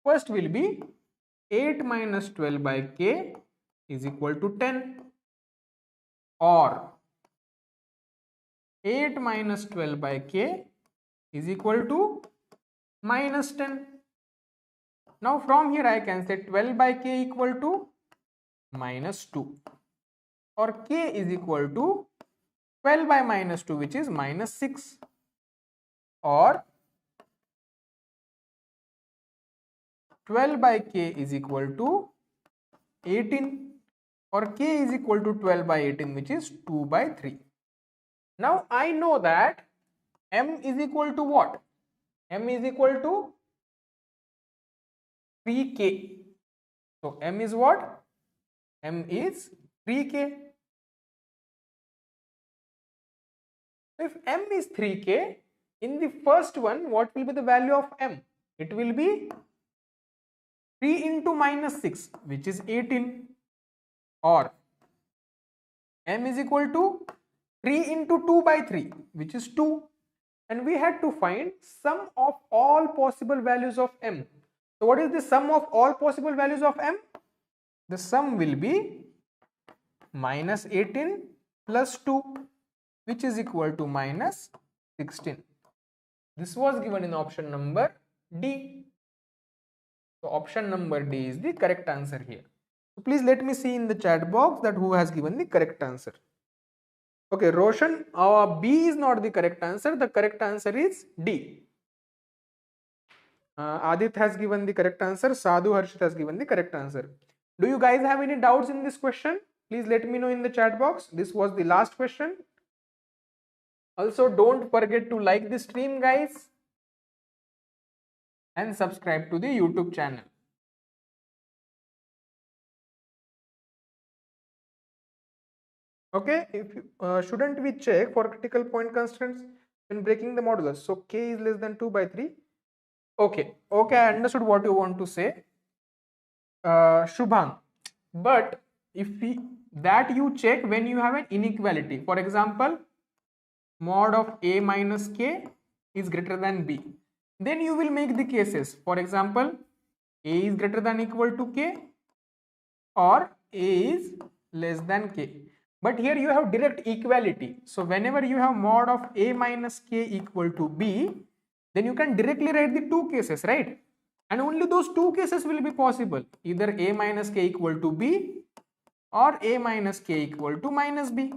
First will be 8 minus 12 by k is equal to 10, or 8 minus 12 by k is equal to minus 10. Now from here I can say 12 by k equal to minus 2, or k is equal to 12 by minus 2, which is minus 6, or 12 by k is equal to 18, or k is equal to 12 by 18, which is 2 by 3. Now I know that m is equal to what? M is equal to 3k. So m is what? M is 3k. If m is 3k, in the first one, what will be the value of m? It will be 3 into minus 6, which is 18, or m is equal to 3 into 2 by 3, which is 2, and we had to find sum of all possible values of m. So what is the sum of all possible values of m? The sum will be minus 18 plus 2, which is equal to minus 16. This was given in option number D. So option number D is the correct answer here. So please let me see in the chat box that who has given the correct answer. Okay, Roshan, B is not the correct answer. The correct answer is D. Adit has given the correct answer. Sadhu Harshit has given the correct answer. Do you guys have any doubts in this question? Please let me know in the chat box. This was the last question. Also, don't forget to like the stream, guys, and subscribe to the YouTube channel. Okay, if you, shouldn't we check for critical point constants when breaking the modulus? So k is less than 2 by 3. Okay, I understood what you want to say, Shubhang. But if that you check when you have an inequality. For example, mod of a minus k is greater than b. Then you will make the cases. For example, a is greater than equal to k, or a is less than k. But here you have direct equality. So whenever you have mod of a minus k equal to b, then you can directly write the two cases, right? And only those two cases will be possible. Either a minus k equal to b or a minus k equal to minus b.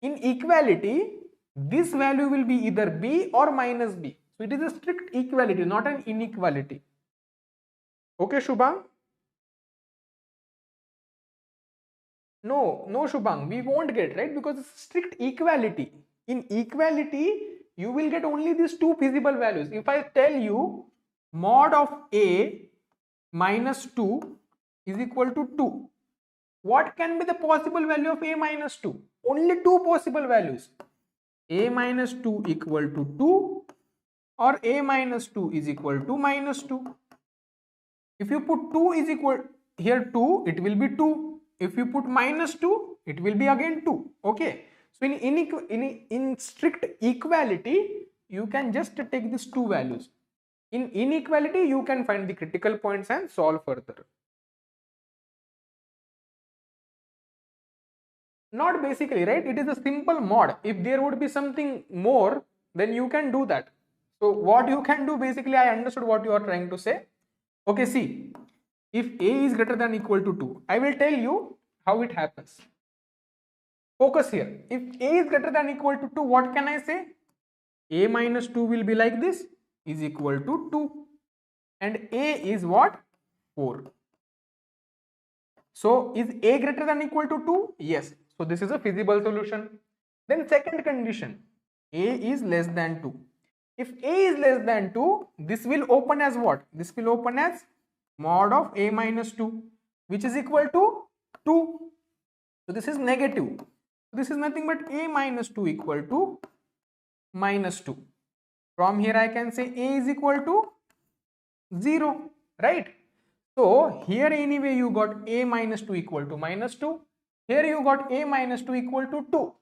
In equality, this value will be either b or minus b. So it is a strict equality, not an inequality. Okay, Shubham? No, Shubhang, we won't get, right? Because it's strict equality. In equality, you will get only these two feasible values. If I tell you mod of a minus 2 is equal to 2, what can be the possible value of a minus 2? Only two possible values. A minus 2 equal to 2 or a minus 2 is equal to minus 2. If you put 2 is equal, here 2, it will be 2. If you put minus 2, it will be again 2. Okay. So in strict equality, you can just take these two values. In inequality, you can find the critical points and solve further. Not basically, right? It is a simple mod. If there would be something more, then you can do that. So what you can do, basically, I understood what you are trying to say. Okay, see, if a is greater than or equal to 2, I will tell you how it happens. Focus here. If a is greater than or equal to 2, what can I say? A minus 2 will be like this, is equal to 2. And a is what? 4. So is a greater than or equal to 2? Yes. So this is a feasible solution. Then second condition, a is less than 2. If a is less than 2, this will open as what? This will open as mod of a minus 2, which is equal to 2. So this is negative. This is nothing but a minus 2 equal to minus 2. From here I can say a is equal to 0, right? So here anyway you got a minus 2 equal to minus 2. Here you got a minus 2 equal to 2.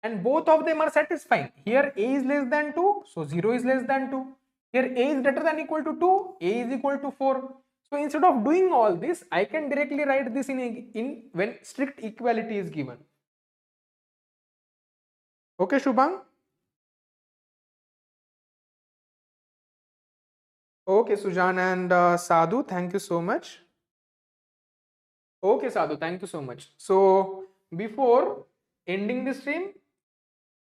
And both of them are satisfying. Here a is less than 2, so 0 is less than 2. Here a is greater than or equal to 2, a is equal to 4. So instead of doing all this, I can directly write this in when strict equality is given. Okay, Shubhang? Okay, Sujan and Sadhu, thank you so much. Okay, Sadhu, thank you so much. So before ending the stream,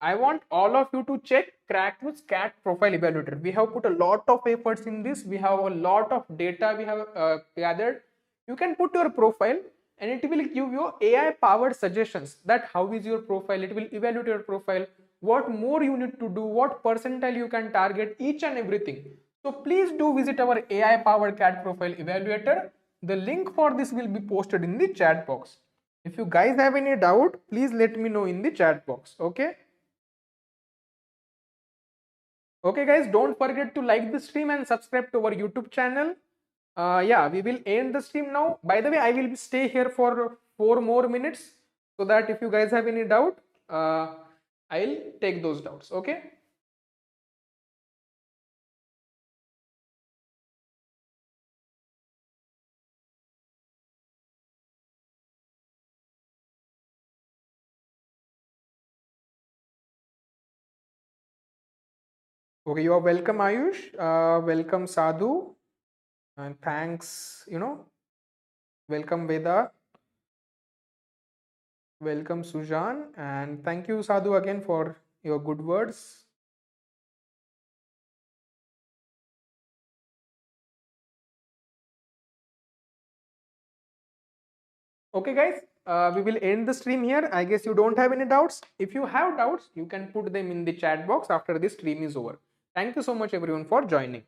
I want all of you to check Cracku's CAT profile evaluator. We have put a lot of efforts in this. We have a lot of data we have gathered. You can put your profile and it will give you AI powered suggestions that how is your profile. It will evaluate your profile, what more you need to do, what percentile you can target, each and everything. So please do visit our AI powered CAT profile evaluator. The link for this will be posted in the chat box. If you guys have any doubt, please let me know in the chat box. Okay. Okay guys, don't forget to like the stream and subscribe to our YouTube channel. Yeah, we will end the stream now. By the way, I will stay here for 4 more minutes so that if you guys have any doubt, I'll take those doubts. Okay. Okay, you are welcome, Ayush. Welcome, Sadhu. And thanks, welcome, Veda. Welcome, Sujan. And thank you, Sadhu, again for your good words. Okay, guys, we will end the stream here. I guess you don't have any doubts. If you have doubts, you can put them in the chat box after this stream is over. Thank you so much, everyone, for joining.